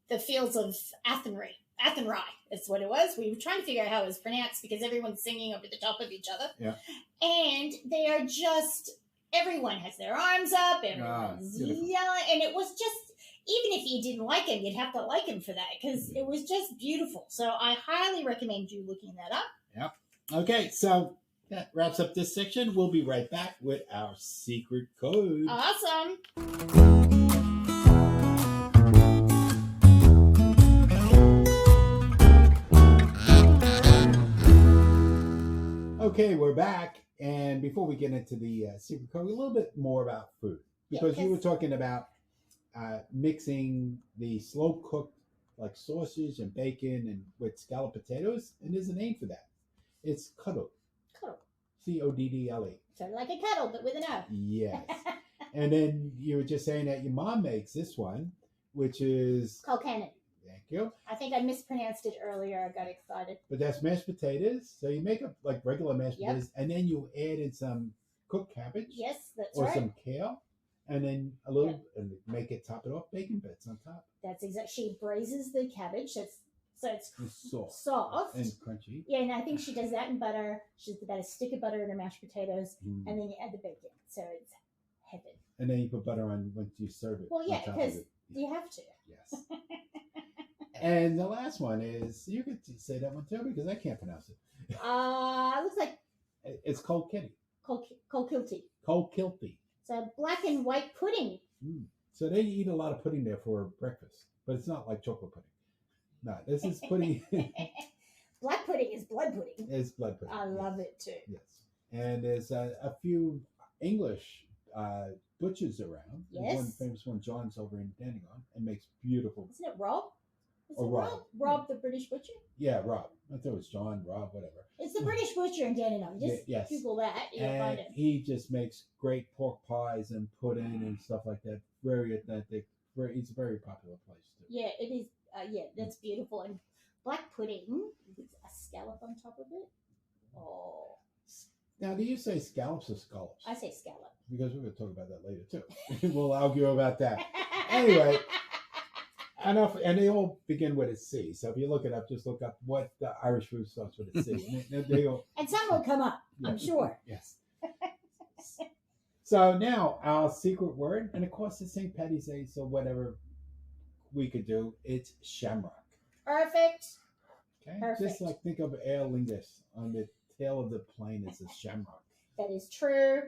S1: the Fields of Athenry. Athenry is what it was. We were trying to figure out how it was pronounced because everyone's singing over the top of each other.
S2: Yeah.
S1: And they are just, everyone has their arms up, everyone's yelling. And it was just, even if you didn't like him, you'd have to like him for that because it was just beautiful. So I highly recommend you looking that up.
S2: Yep. Okay, so that wraps up this section. We'll be right back with our secret code.
S1: Awesome.
S2: Okay, we're back. And before we get into the secret code, a little bit more about food. Because you were talking about mixing the slow cooked like sausage and bacon and with scalloped potatoes, and there's a name for that. It's cuddle.
S1: Cuddle.
S2: Coddle.
S1: Sort of like a cuddle, but with an O.
S2: Yes. And then you were just saying that your mom makes this one, which is
S1: called cannon.
S2: Thank you.
S1: I think I mispronounced it earlier. I got excited.
S2: But that's mashed potatoes. So you make up like regular mashed potatoes, and then you add in some cooked cabbage.
S1: Yes, that's
S2: or
S1: right.
S2: Or some kale. And then a little, and top it off, bacon bits on top.
S1: That's exactly. She braises the cabbage, so it's
S2: soft and crunchy.
S1: Yeah, and I think she does that in butter. She's about a stick of butter in her mashed potatoes, and then you add the bacon, so it's heaven.
S2: And then you put butter on once you serve it.
S1: Well, yeah, because you have to.
S2: Yes. And the last one is, you could say that one too because I can't pronounce it.
S1: It looks like
S2: it's cold kitty.
S1: Cold kilty.
S2: Cold kilty.
S1: So black and white pudding.
S2: So they eat a lot of pudding there for breakfast, but it's not like chocolate pudding. No, this is pudding.
S1: Black pudding is blood pudding.
S2: It's blood pudding.
S1: I love it too.
S2: Yes. And there's a few English butchers around.
S1: Yes.
S2: There's one famous one, John's over in Dandenong, and makes beautiful.
S1: Isn't it Rob?
S2: Rob?
S1: Rob the British butcher?
S2: Yeah, Rob. I thought it was John, Rob, whatever.
S1: It's the British butcher in Dandenong. Just Google that. You'll find it.
S2: He just makes great pork pies and pudding and stuff like that. Very authentic. It's a very popular place too.
S1: Yeah, it is. That's beautiful. And black pudding with a scallop on top of it. Oh.
S2: Now, do you say scallops or scallops?
S1: I say scallop.
S2: Because we're going to talk about that later too. We'll argue about that. Anyway. Enough, and they all begin with a C. So if you look it up, just look up what the Irish food starts with a C.
S1: And some will come up, I'm sure.
S2: Yes. So now our secret word, and of course it's St. Paddy's Day, so whatever we could do, it's shamrock.
S1: Perfect.
S2: Okay.
S1: Perfect.
S2: Just like think of Aer Lingus on the tail of the plane is a shamrock.
S1: That is true.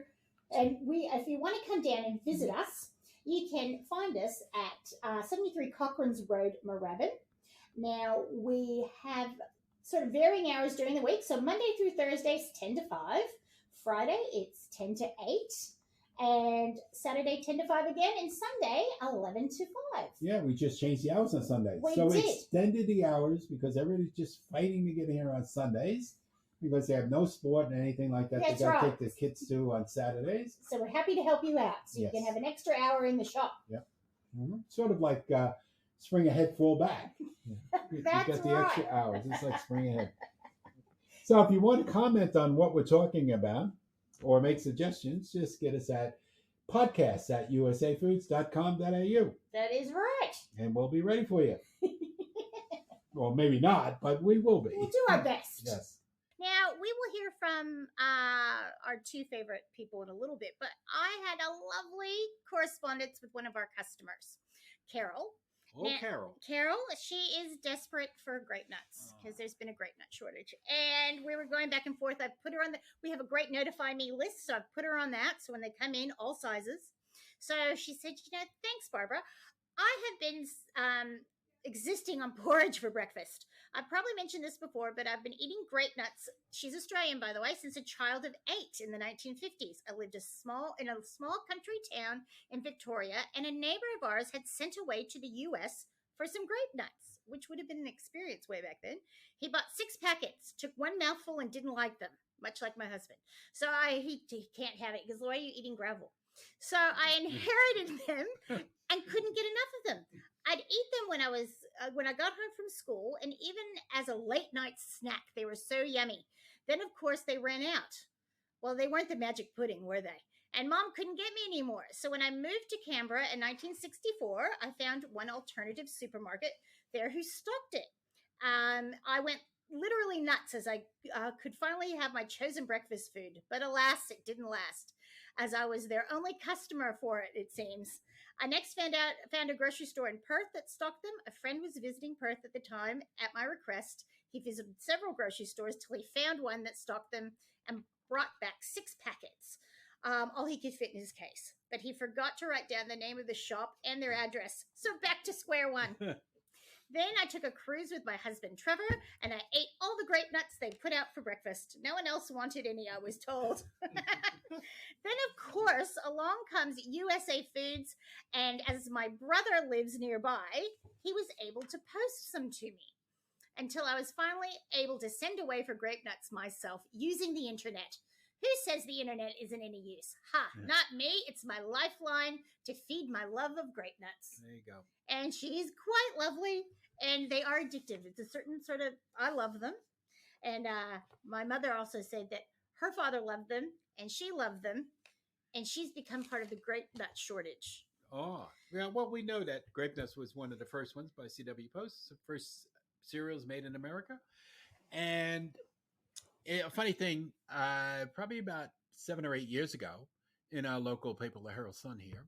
S1: And if you want to come down and visit us, you can find us at 73 Cochrane's Road, Moorabbin. Now, we have sort of varying hours during the week. So Monday through Thursdays, 10 to 5. Friday, it's 10 to 8. And Saturday 10 to 5 again, and Sunday 11 to 5.
S2: Yeah, we just changed the hours on Sundays.
S1: We
S2: so
S1: did.
S2: we extended the hours because everybody's just fighting to get here on Sundays because they have no sport and anything like that.
S1: That's
S2: they got to
S1: right.
S2: take the kids to on Saturdays.
S1: So we're happy to help you out. So
S2: Yes.
S1: you can have an extra hour in the shop.
S2: Yep. Mm-hmm. Sort of like spring ahead, fall back. You
S1: That's
S2: get the
S1: right.
S2: extra hours. It's like spring ahead. So if you want to comment on what we're talking about or make suggestions, just get us at podcasts@usafoods.com.au.
S1: That is right.
S2: And we'll be ready for you. Well, maybe not, but we will be.
S1: We'll do our best.
S2: Yes.
S1: Now, we will hear from our two favorite people in a little bit, but I had a lovely correspondence with one of our customers, Carol.
S2: Oh,
S1: Now,
S2: Carol.
S1: Carol, she is desperate for grape nuts because there's been a grape nut shortage. And we were going back and forth. I've put her on we have a great notify me list, so I've put her on that. So when they come in, all sizes. So she said, thanks, Barbara. I have been existing on porridge for breakfast. I've probably mentioned this before, but I've been eating grape nuts. She's Australian, by the way, since a child of 8 in the 1950s. I lived in a small country town in Victoria, and a neighbor of ours had sent away to the U.S. for some grape nuts, which would have been an experience way back then. He bought 6 packets, took one mouthful, and didn't like them, much like my husband. So he can't have it because why are you eating gravel? So I inherited them and couldn't get enough of them. I'd eat them when I got home from school, and even as a late night snack, they were so yummy. Then, of course, they ran out. Well, they weren't the magic pudding, were they? And Mom couldn't get me anymore. So when I moved to Canberra in 1964, I found one alternative supermarket there who stocked it. I went literally nuts as I could finally have my chosen breakfast food. But alas, it didn't last, as I was their only customer for it, it seems. I next found a grocery store in Perth that stocked them. A friend was visiting Perth at the time at my request. He visited several grocery stores till he found one that stocked them and brought back 6 packets, all he could fit in his case. But he forgot to write down the name of the shop and their address. So back to square one. Then I took a cruise with my husband, Trevor, and I ate all the grape nuts they put out for breakfast. No one else wanted any, I was told. Then, of course, along comes USA Foods, and as my brother lives nearby, he was able to post some to me until I was finally able to send away for grape nuts myself using the internet. Who says the internet isn't any use? Not me. It's my lifeline to feed my love of grape nuts.
S2: There you go.
S1: And she's quite lovely, and they are addictive. It's a certain sort of, I love them. And my mother also said that her father loved them, and she loved them, and she's become part of the grape nut shortage.
S2: Oh, yeah. Well, we know that grape nuts was one of the first ones by C.W. Post, the first cereals made in America. And a funny thing, probably about 7 or 8 years ago, in our local paper, the Herald Sun here,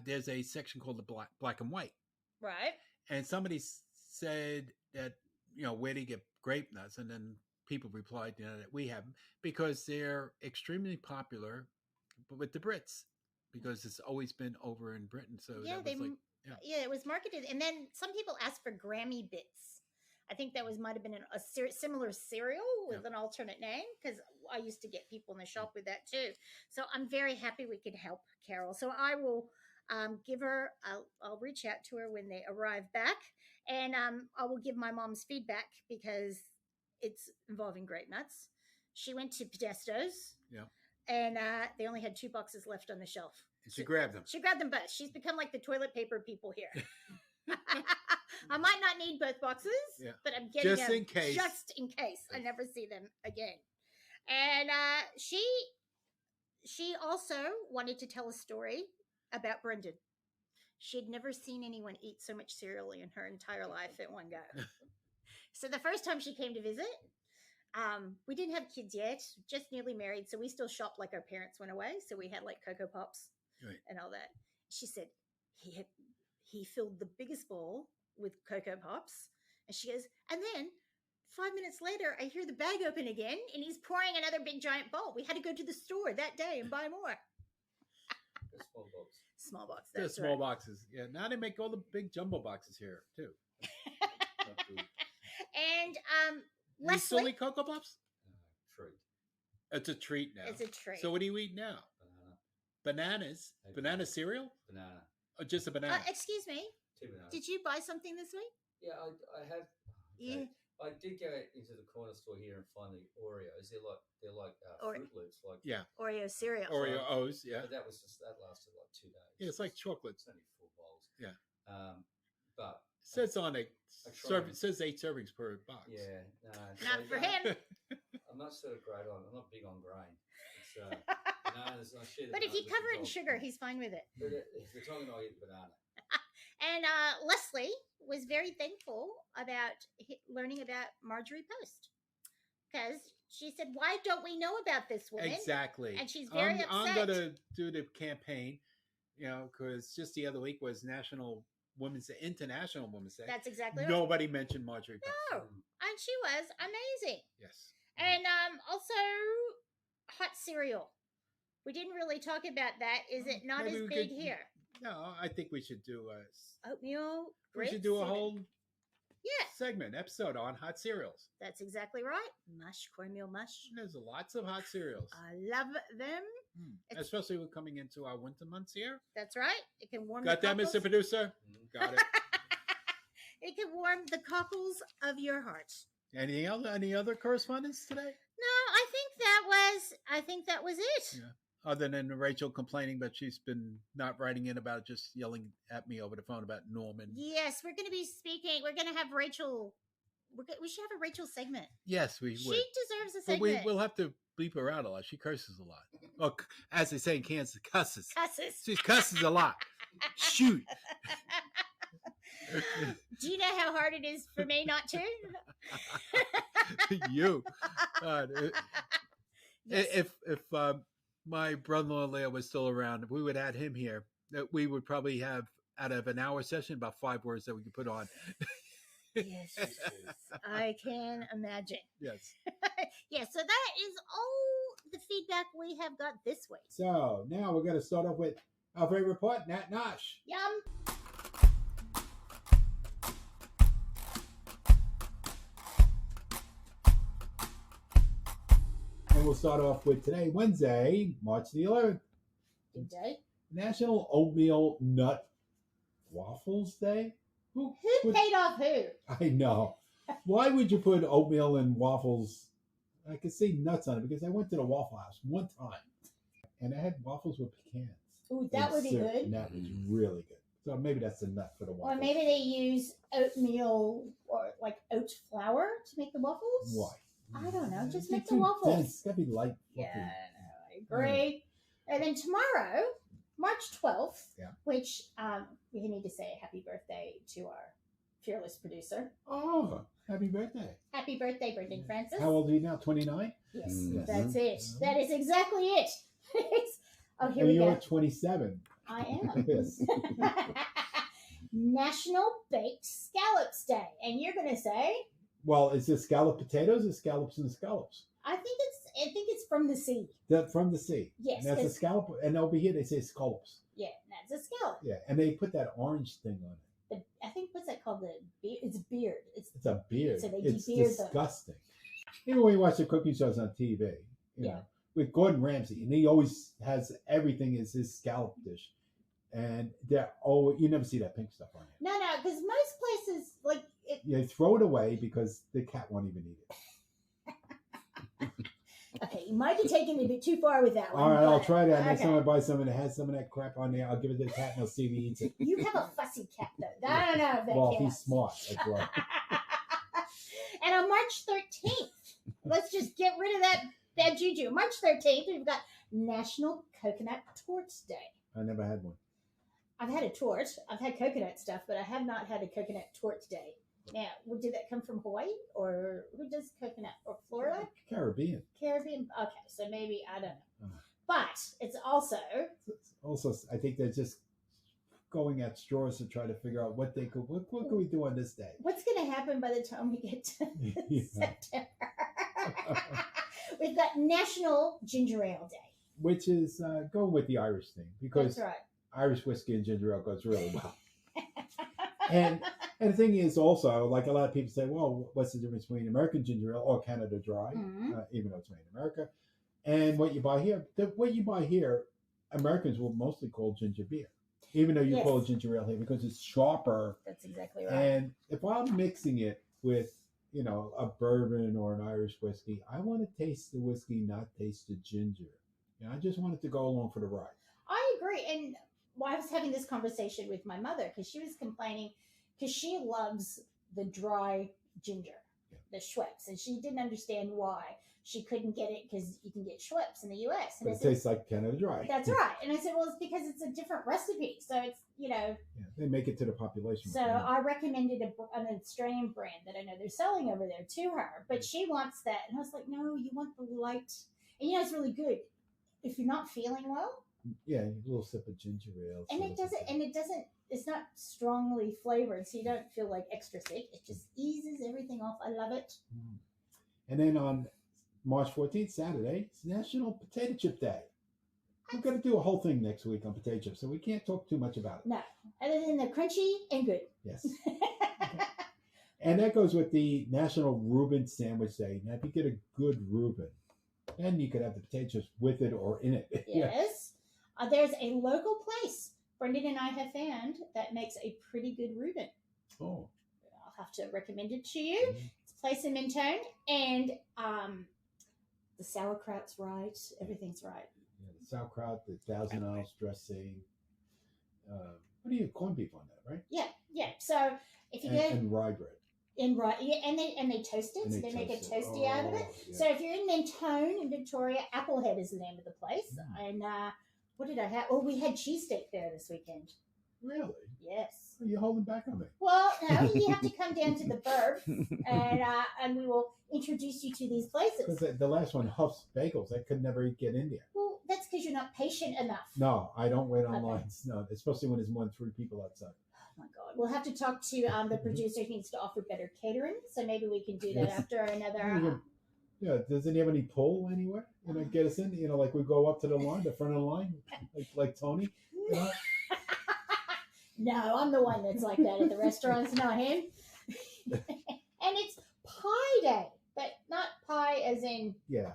S2: there's a section called the black and white.
S1: Right.
S2: And somebody said that, where do you get grape nuts? And then people replied, that we have them because they're extremely popular with the Brits because it's always been over in Britain. So
S1: yeah, it was marketed. And then some people asked for Grammy Bits. I think that might have been a similar cereal with an alternate name because I used to get people in the shop with that too. So I'm very happy we could help Carol. So I will give her, I'll reach out to her when they arrive back, and I will give my mom's feedback because it's involving grape nuts. She went to Podestos.
S2: Yeah.
S1: And they only had 2 boxes left on the shelf.
S2: And she grabbed them.
S1: She grabbed them both. She's become like the toilet paper people here. I might not need both boxes, but I'm getting them just in case I never see them again. And she also wanted to tell a story about Brendan. She'd never seen anyone eat so much cereal in her entire life at one go. So the first time she came to visit, we didn't have kids yet, just newly married, so we still shopped like our parents went away. So we had like Cocoa Pops and all that. She said he filled the biggest bowl with Cocoa Pops, and she goes, and then 5 minutes later, I hear the bag open again, and he's pouring another big giant bowl. We had to go to the store that day and buy more.
S4: Small box.
S1: Small box.
S2: They're small boxes. Yeah, now they make all the big jumbo boxes here too.
S1: And
S2: You still eat Cocoa Pops?
S4: Treat.
S2: It's a treat now.
S1: It's a treat.
S2: So what do you eat now?
S4: Banana.
S2: bananas.
S4: Okay.
S2: Banana cereal?
S4: Banana.
S2: Or just a banana?
S1: Excuse me.
S4: 2 bananas.
S1: Did you buy something this week?
S4: Yeah, I have.
S1: Yeah.
S4: Okay. I did go into the corner store here and find the Oreos. They're like Fruit Loops, like
S2: Yeah.
S1: Oreo cereal.
S2: Oreo O's, yeah.
S4: But that lasted like 2 days.
S2: Yeah, it's like chocolate.
S4: It's only 4 bowls.
S2: Yeah.
S4: But
S2: it says on it says 8 servings per box.
S4: Yeah, no,
S1: Not for him.
S4: I'm not sort of great on. I'm not big on grain. It's bananas. I share the
S1: But if you
S4: bananas with
S1: cover
S4: the
S1: it in
S4: dog.
S1: sugar, he's fine with it.
S4: But if the dog and I eat the banana.
S1: And Leslie was very thankful about learning about Marjorie Post because she said, "Why don't we know about this woman?"
S2: Exactly.
S1: And she's very upset.
S2: I'm going to do the campaign, because just the other week was International Women's Day.
S1: That's exactly right.
S2: Nobody mentioned Marjorie Post.
S1: No, and she was amazing.
S2: Yes.
S1: And also hot cereal. We didn't really talk about that. Is it not
S2: Maybe
S1: as
S2: we
S1: big
S2: could-
S1: here?
S2: No, I think we should do
S1: Oatmeal.
S2: we should do a
S1: grape
S2: whole
S1: Yeah,
S2: episode on hot cereals.
S1: that's exactly right. Mush, cornmeal mush.
S2: There's lots of hot cereals.
S1: I love them. It's-
S2: Especially we're coming into our winter months here.
S1: That's right. It can warm
S2: Got
S1: the
S2: that, Mr.
S1: cockles.
S2: Producer? Got it.
S1: It can warm the cockles of your heart.
S2: Any other correspondence today?
S1: No, I think that was it.
S2: Yeah. Other than Rachel complaining, but she's been not writing in about just yelling at me over the phone about Norman.
S1: Yes, we're going to be speaking. We're going to have Rachel. We should have a Rachel segment.
S2: Yes, we
S1: She
S2: would.
S1: deserves a
S2: But
S1: segment.
S2: we'll have to bleep her out a lot. She curses a lot. Well, as they say in Kansas, cusses.
S1: Cusses.
S2: She cusses a lot. Shoot.
S1: Do you know how hard it is for me not to?
S2: You.
S1: Yes.
S2: If my brother-in-law Leo was still around, if we would add him here, that we would probably have, out of an hour session, about 5 words that we could put on.
S1: Yes, I can imagine.
S2: Yes.
S1: Yes, so that is all the feedback we have got this week.
S2: So now we're going to start off with our favorite part, Nat Nosh.
S1: Yum.
S2: And we'll start off with today, Wednesday, March the 11th,
S1: Good day.
S2: National Oatmeal Nut Waffles Day.
S1: Who
S2: would-
S1: paid off who?
S2: I know. Why would you put oatmeal and waffles? I could see nuts on it because I went to the Waffle House one time and I had waffles with pecans.
S1: Ooh, that
S2: and
S1: would be
S2: syrup,
S1: good.
S2: And that was really good. So maybe that's the nut for the waffles.
S1: Or maybe they use oatmeal or like oat flour to make the waffles.
S2: Why?
S1: I don't know. Just
S2: It's
S1: make the
S2: too
S1: waffles.
S2: dense. It's got to be light.
S1: Yeah,
S2: fluffy.
S1: I agree. And then tomorrow, March 12th,
S2: Yeah.
S1: which we need to say a happy birthday to our fearless producer.
S2: Oh, happy birthday.
S1: Happy birthday, Brendan Francis.
S2: How old are you now? 29?
S1: Yes,
S3: Mhm.
S1: that's it. That is exactly it. Oh, here
S2: And
S1: we
S2: you're
S1: go.
S2: 27.
S1: I am.
S2: Yes.
S1: National Baked Scallops Day. And you're going to say,
S2: Well, is it scalloped potatoes or scallops and scallops?
S1: I think it's from the sea.
S2: That from the sea.
S1: Yes,
S2: And that's a
S1: 'cause-
S2: scallop. And over here they say scallops.
S1: Yeah, that's a scallop.
S2: Yeah. And they put that orange thing on it.
S1: I think, what's that called? It's beard. It's
S2: It's a beard.
S1: So they
S2: It's
S1: de-beard them.
S2: disgusting. Even when you watch the cooking shows on TV, you know, with Gordon Ramsay, and he always has everything is his scallop dish. And they're you never see that pink stuff on it.
S1: No, because most places, like,
S2: You throw it away because the cat won't even eat it.
S1: okay, you might be taking it a bit too far with that one.
S2: All right, I'll
S1: but-
S2: try that. Next
S1: okay.
S2: time I buy something that has some of that crap on there, I'll give it to the cat and I'll see if he eats it.
S1: You have a fussy cat, though. I don't know if that
S2: Well, if
S1: counts.
S2: he's smart as well.
S1: And on March 13th, let's just get rid of that juju. March 13th, we've got National Coconut Torch Day.
S2: I never had one.
S1: I've had a torch. I've had coconut stuff, but I have not had a coconut torch day. Now, did that come from Hawaii or who does coconut? Or Florida?
S2: Caribbean.
S1: Caribbean? Okay, so maybe, I don't know.
S2: Uh.
S1: But it's also,
S2: Also, I think they're just going at straws to try to figure out what they could. What could we do on this day?
S1: what's going to happen by the time we get to
S2: Yeah.
S1: September? We've got National Ginger Ale Day.
S2: Which is going with the Irish thing because
S1: That's right.
S2: Irish whiskey and ginger ale goes really well. And the thing is also, like a lot of people say, well, what's the difference between American ginger ale or Canada Dry,
S1: Mhm.
S2: even though it's made in America, and what you buy here? What you buy here Americans will mostly call ginger beer, even though you call it ginger ale here because it's sharper.
S1: That's exactly right.
S2: And if I'm mixing it with, a bourbon or an Irish whiskey, I want to taste the whiskey, not taste the ginger. I just want it to go along for the ride.
S1: I agree. And I was having this conversation with my mother because she was complaining because she loves the dry ginger, the Schweppes, and she didn't understand why she couldn't get it because you can get Schweppes in the U.S. And
S2: it tastes like Canada Dry.
S1: That's right. And I said, well, it's because it's a different recipe. So it's,
S2: they make it to the population.
S1: So I recommended an Australian brand that I know they're selling over there to her, but she wants that. And I was like, no, you want the light. And it's really good. If you're not feeling well.
S2: Yeah, a little sip of ginger ale.
S1: And it's not strongly flavored, so you don't feel like extra sick. It just eases everything off. I love it.
S2: And then on March 14th, Saturday, it's National Potato Chip Day. We're going to do a whole thing next week on potato chips, so we can't talk too much about it.
S1: No, other than they're crunchy and good.
S2: Yes. Okay. And that goes with the National Reuben Sandwich Day. Now, if you get a good Reuben, then you could have the potato chips with it or in it.
S1: Yes. There's a local place Brendan and I have found that makes a pretty good Reuben.
S2: Oh.
S1: I'll have to recommend it to you. It's a place in Mentone, and the sauerkraut's right. Everything's right.
S2: Yeah, the sauerkraut, the Thousand Isles dressing. What do you corned beef on that, right?
S1: Yeah. So if you
S2: and rye bread.
S1: And they toast it, so they make a toasty out of it. Yeah. So if you're in Mentone in Victoria, Applehead is the name of the place. And what did I have? Oh, we had cheesesteak there this weekend.
S2: Really?
S1: Yes.
S2: Are you holding back on me?
S1: Well, no, you have to come down to the burb, and we will introduce you to these places.
S2: Because the last one, Huff's Bagels, I could never get in there.
S1: Well, that's because you're not patient enough.
S2: No, I don't wait on lines. No, especially when there's more than 3 people outside.
S1: Oh my God. We'll have to talk to the producer. He needs to offer better catering, so maybe we can do that after another.
S2: Yeah, doesn't he have any pull anywhere? Get us in. Like we go up to the line, the front of the line, like Tony.
S1: No, I'm the one that's like that at the restaurants, not him. And it's Pie Day, but not pie as in.
S2: Yes,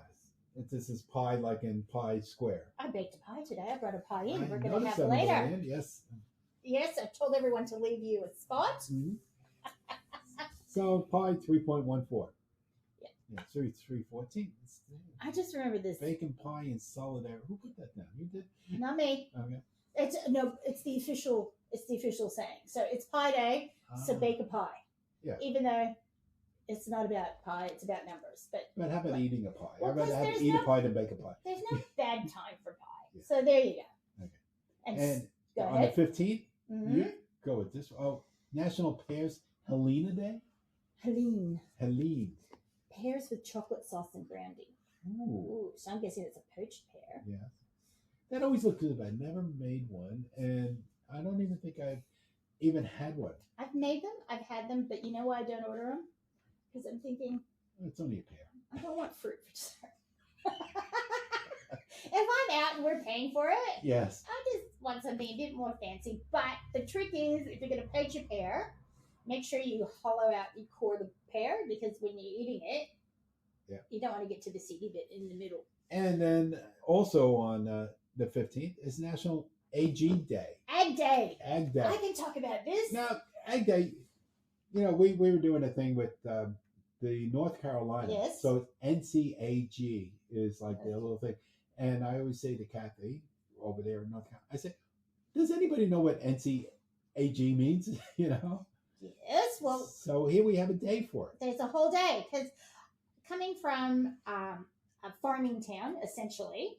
S2: this is pie like in Pie Square.
S1: I baked a pie today. I brought a pie in. We're going to have it later.
S2: Yes.
S1: Yes, I told everyone to leave you a spot.
S2: Mm-hmm. So pie 3.14. Yeah, 314.
S1: I just remember this.
S2: Bacon pie in solidarity. Who put that down? You did?
S1: Not me.
S2: Okay.
S1: It's the official saying. So it's Pie Day, so bake a pie.
S2: Yeah.
S1: Even though it's not about pie, it's about numbers. But
S2: how about eating a pie?
S1: Well,
S2: I'd rather eat a pie than bake a pie.
S1: There's no bad time for pie. Yeah. So there you go.
S2: Okay. And
S1: go
S2: on
S1: ahead.
S2: the 15th, you go with this. Oh, National Pears Helena Day?
S1: Helene.
S2: Pears
S1: with chocolate sauce and brandy. Ooh. So I'm guessing it's a poached pear.
S2: Yeah. That always looked good. I never made one, and I don't even think I've even had one.
S1: I've made them. I've had them, but you know why I don't order them? Because I'm thinking...
S2: It's only a pear.
S1: I don't want fruit for dessert. If I'm out and we're paying for it,
S2: yes,
S1: I just want something a bit more fancy. But the trick is, if you're going to poach a pear, make sure you hollow out, you core the pear, because when you're eating it, you don't want to get to the seedy bit in the middle.
S2: And then also on the 15th is National AG Day.
S1: Ag Day.
S2: Ag Day.
S1: I can talk about this.
S2: Now, Ag Day, we were doing a thing with the North Carolina.
S1: Yes.
S2: So NCAG is like their little thing. And I always say to Kathy over there in North Carolina, I say, does anybody know what NCAG means?
S1: Yes. Well.
S2: So here we have a day for it.
S1: There's a whole day, because coming from a farming town, essentially,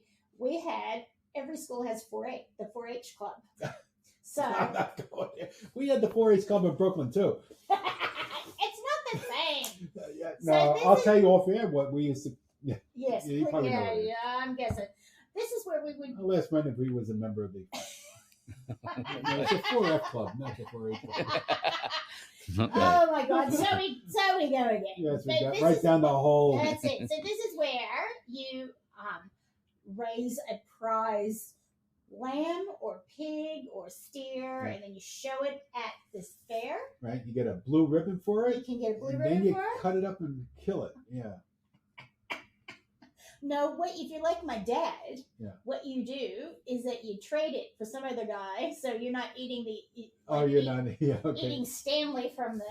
S1: every school has 4-H, the 4-H club. So
S2: I'm not going there. We had the 4-H club in Brooklyn too.
S1: It's not the same.
S2: I'll tell you off air what we used to. Yeah.
S1: Yes. I'm guessing. This is where we would.
S2: I'll ask Brendan if he was a member of the. No, it's a 4F club, not the 4H club.
S1: Oh my God! So we go again.
S2: Yes, we got right down the hole.
S1: That's it. So this is where you raise a prize lamb or pig or steer, and then you show it at this fair.
S2: Right. You get a blue ribbon for it.
S1: You can get a blue ribbon
S2: and then you
S1: for it.
S2: cut it up and kill it. Yeah.
S1: No, what if you're like my dad?
S2: Yeah.
S1: What you do is that you trade it for some other guy, so you're not eating
S2: you're not. Yeah, okay.
S1: eating Stanley from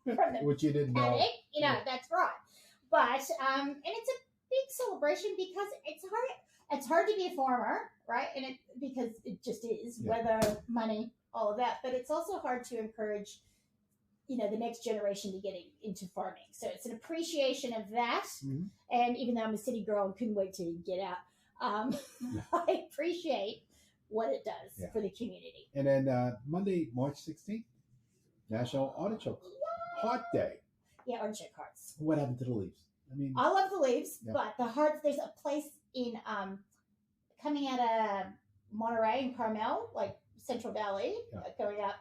S1: the
S2: Which you didn't know.
S1: paddock.
S2: Yeah.
S1: That's right. But and it's a big celebration because it's hard. It's hard to be a farmer, right? And because it just is, weather, money, all of that. But it's also hard to encourage, the next generation to get into farming. So it's an appreciation of that.
S2: Mm-hmm.
S1: And even though I'm a city girl and couldn't wait to get out, I appreciate what it does for the community.
S2: And then Monday, March 16th, National Artichoke Heart Day.
S1: Yeah, artichoke hearts.
S2: What happened to the leaves?
S1: I love the leaves, but the hearts, there's a place in coming out of Monterey and Carmel, like Central Valley, going up,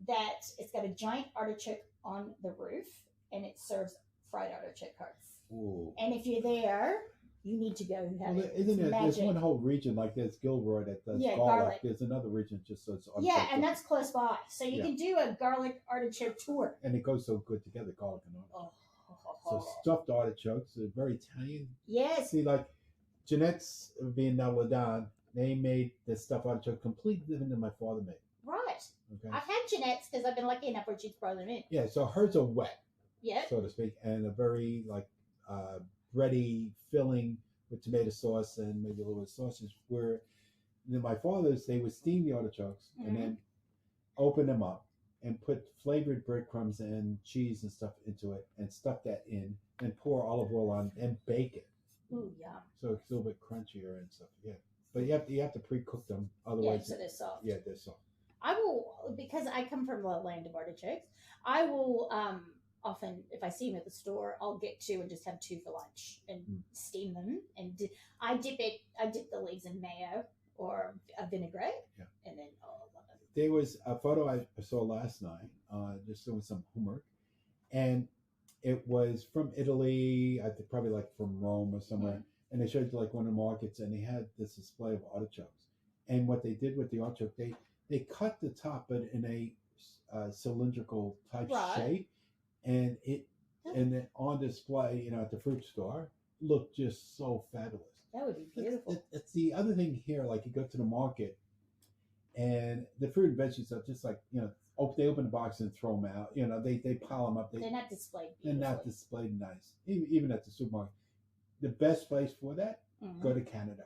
S1: that it's got a giant artichoke on the roof, and it serves fried artichoke hearts.
S2: Ooh.
S1: And if you're there, you need to go and have it.
S2: Isn't it? There's one whole region like there's Gilroy that does garlic. There's another region just so it's artichoke.
S1: Yeah, and that's close by, so you can do a garlic artichoke tour.
S2: And it goes so good together, garlic and artichoke. So stuffed artichokes are very Italian.
S1: Yes.
S2: See, like Jeanette's being Naladon, they made the stuffed artichoke completely different than my father made.
S1: Right.
S2: Okay.
S1: I've had Jeanette's because I've been lucky enough where she's brought them in.
S2: Yeah, so hers are wet.
S1: Yeah.
S2: So to speak, and a very bready filling with tomato sauce and maybe a little bit of sausage. Where my father's, they would steam the artichokes and then open them up and put flavored breadcrumbs and cheese and stuff into it and stuff that in and pour olive oil on and bake it.
S1: Ooh, yum.
S2: So it's a little bit crunchier and stuff. Yeah. But you have to pre-cook them. Otherwise,
S1: so they're soft.
S2: Yeah, they're soft.
S1: I will, because I come from the land of artichokes, I will often, if I see them at the store, I'll get two and just have two for lunch and steam them. And I dip the leaves in mayo or a vinaigrette, and then love it.
S2: There was a photo I saw last night, just doing some homework, and it was from Italy, I think probably like from Rome or somewhere, and they showed like one of the markets, and they had this display of artichokes. And what they did with the artichoke, they cut the top, but in a cylindrical type shape, and then on display, at the fruit store, looked just so fabulous.
S1: That would be beautiful.
S2: It's the other thing here, like you go to the market, and the fruit and veggies are just like, they open the box and throw them out. They pile them up.
S1: They're not displayed beautifully.
S2: They're not displayed nice. Even at the supermarket. The best place for that, go to Canada.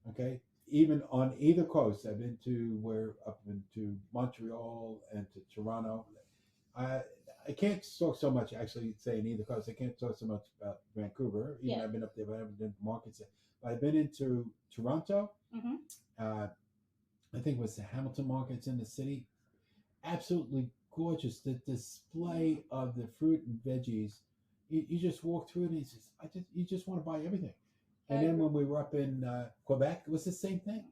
S2: Okay? Even on either coast, I've been to up into Montreal and to Toronto. I can't talk so much, actually, saying either coast. I can't talk so much about Vancouver. Even I've been up there, but I haven't been to markets yet. But I've been into Toronto. I think it was the Hamilton markets in the city. Absolutely gorgeous. The display of the fruit and veggies. You just walk through it and you just want to buy everything. And then when we were up in Quebec, it was the same thing.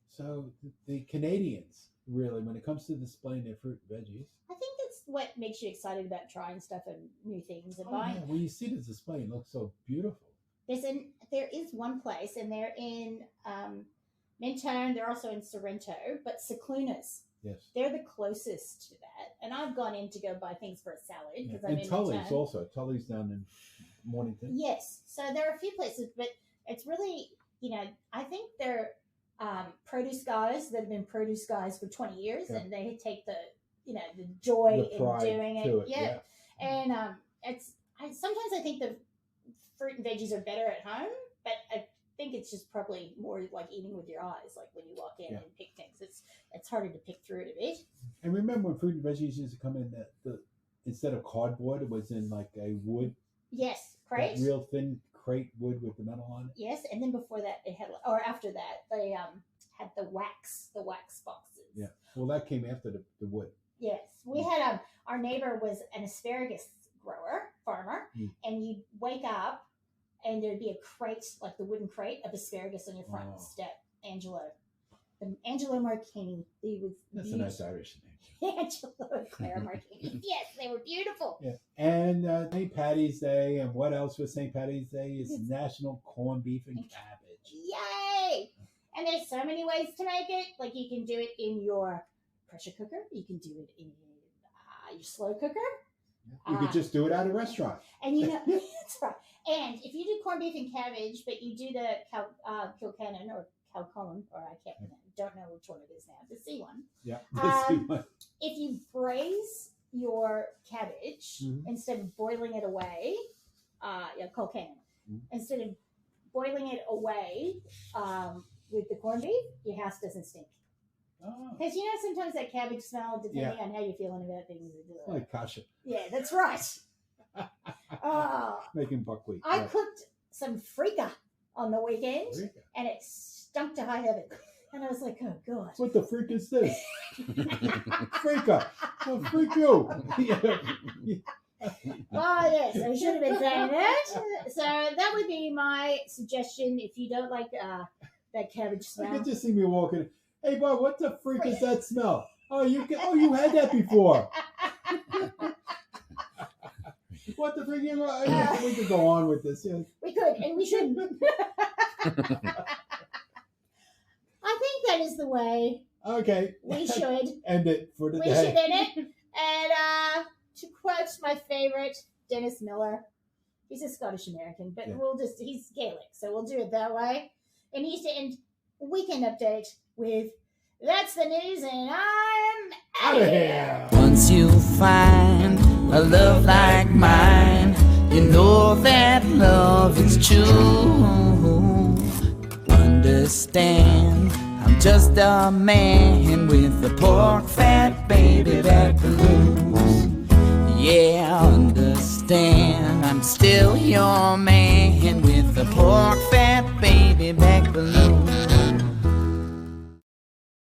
S2: So the Canadians, really, when it comes to displaying their fruit and veggies.
S1: I think that's what makes you excited about trying stuff and new things and buying.
S2: Yeah. When you see the display, it looks so beautiful.
S1: There is one place, and they're in Mentone. They're also in Sorrento, but Ciclunas.
S2: Yes.
S1: They're the closest to that. And I've gone in to go buy things for a salad because I'm in
S2: Tully's
S1: Mentone.
S2: also. Tully's down in Mornington.
S1: Yes. So there are a few places, but it's really, I think they're produce guys that have been produce guys for 20 years, and they take the joy in doing it. Yeah. And sometimes I think the fruit and veggies are better at home, but I think it's just probably more like eating with your eyes, like when you walk in and pick things. It's harder to pick through it a bit.
S2: And remember when fruit and veggies used to come in that instead of cardboard, it was in like a wood.
S1: Yes, crate.
S2: That real thin crate wood with the metal on it.
S1: Yes, and then before that they had, or after that they had the wax boxes.
S2: Yeah. Well, that came after the wood.
S1: Yes, we had our neighbor was an asparagus farmer, and you'd wake up and there'd be a crate, like the wooden crate of asparagus on your front step. Angelo Marchini.
S2: That's a nice Irish name.
S1: Angelo and Clara Marchini. Yes, they were beautiful.
S2: Yeah. And St. Paddy's Day, and what else was St. Paddy's Day? Is National Corned Beef and Cabbage.
S1: Yay! And there's so many ways to make it. Like you can do it in your pressure cooker. You can do it in your slow cooker.
S2: You could just do it at a restaurant.
S1: And you know, that's right. And if you do corned beef and cabbage, but you do the Kilcannon or Calcullen, or don't know which one it is now, the C one.
S2: Yeah, the C one.
S1: If you braise your cabbage instead of boiling it away, Kilcannon, instead of boiling it away with the corned beef, your house doesn't stink. Because you know sometimes that cabbage smell, depending on how you're feeling about things.
S2: Like kasha.
S1: Yeah, that's right.
S2: Making buckwheat.
S1: I cooked some freekeh on the weekend, and it stunk to high heaven. And I was like, oh, God.
S2: What the freak is this? Freekeh. Oh, freak you.
S1: Oh, yes, I should have been saying that. So that would be my suggestion if you don't like that cabbage smell.
S2: I could just see me walking. Hey, Bob, what the freak is that smell? Oh, you had that before. What the freak? We could go on with this. Yes.
S1: We could, and we should. I think that is the way.
S2: Okay.
S1: We should
S2: end it for today.
S1: We should end it. And to quote my favorite, Dennis Miller, he's a Scottish American, but he's Gaelic, so we'll do it that way. And he used to end Weekend Update with, that's the news, and I'm out of here.
S3: Once you find a love like mine, you know that love is true. Understand, I'm just a man with a pork fat baby back blues. Yeah, understand, I'm still your man with a pork fat baby back blues.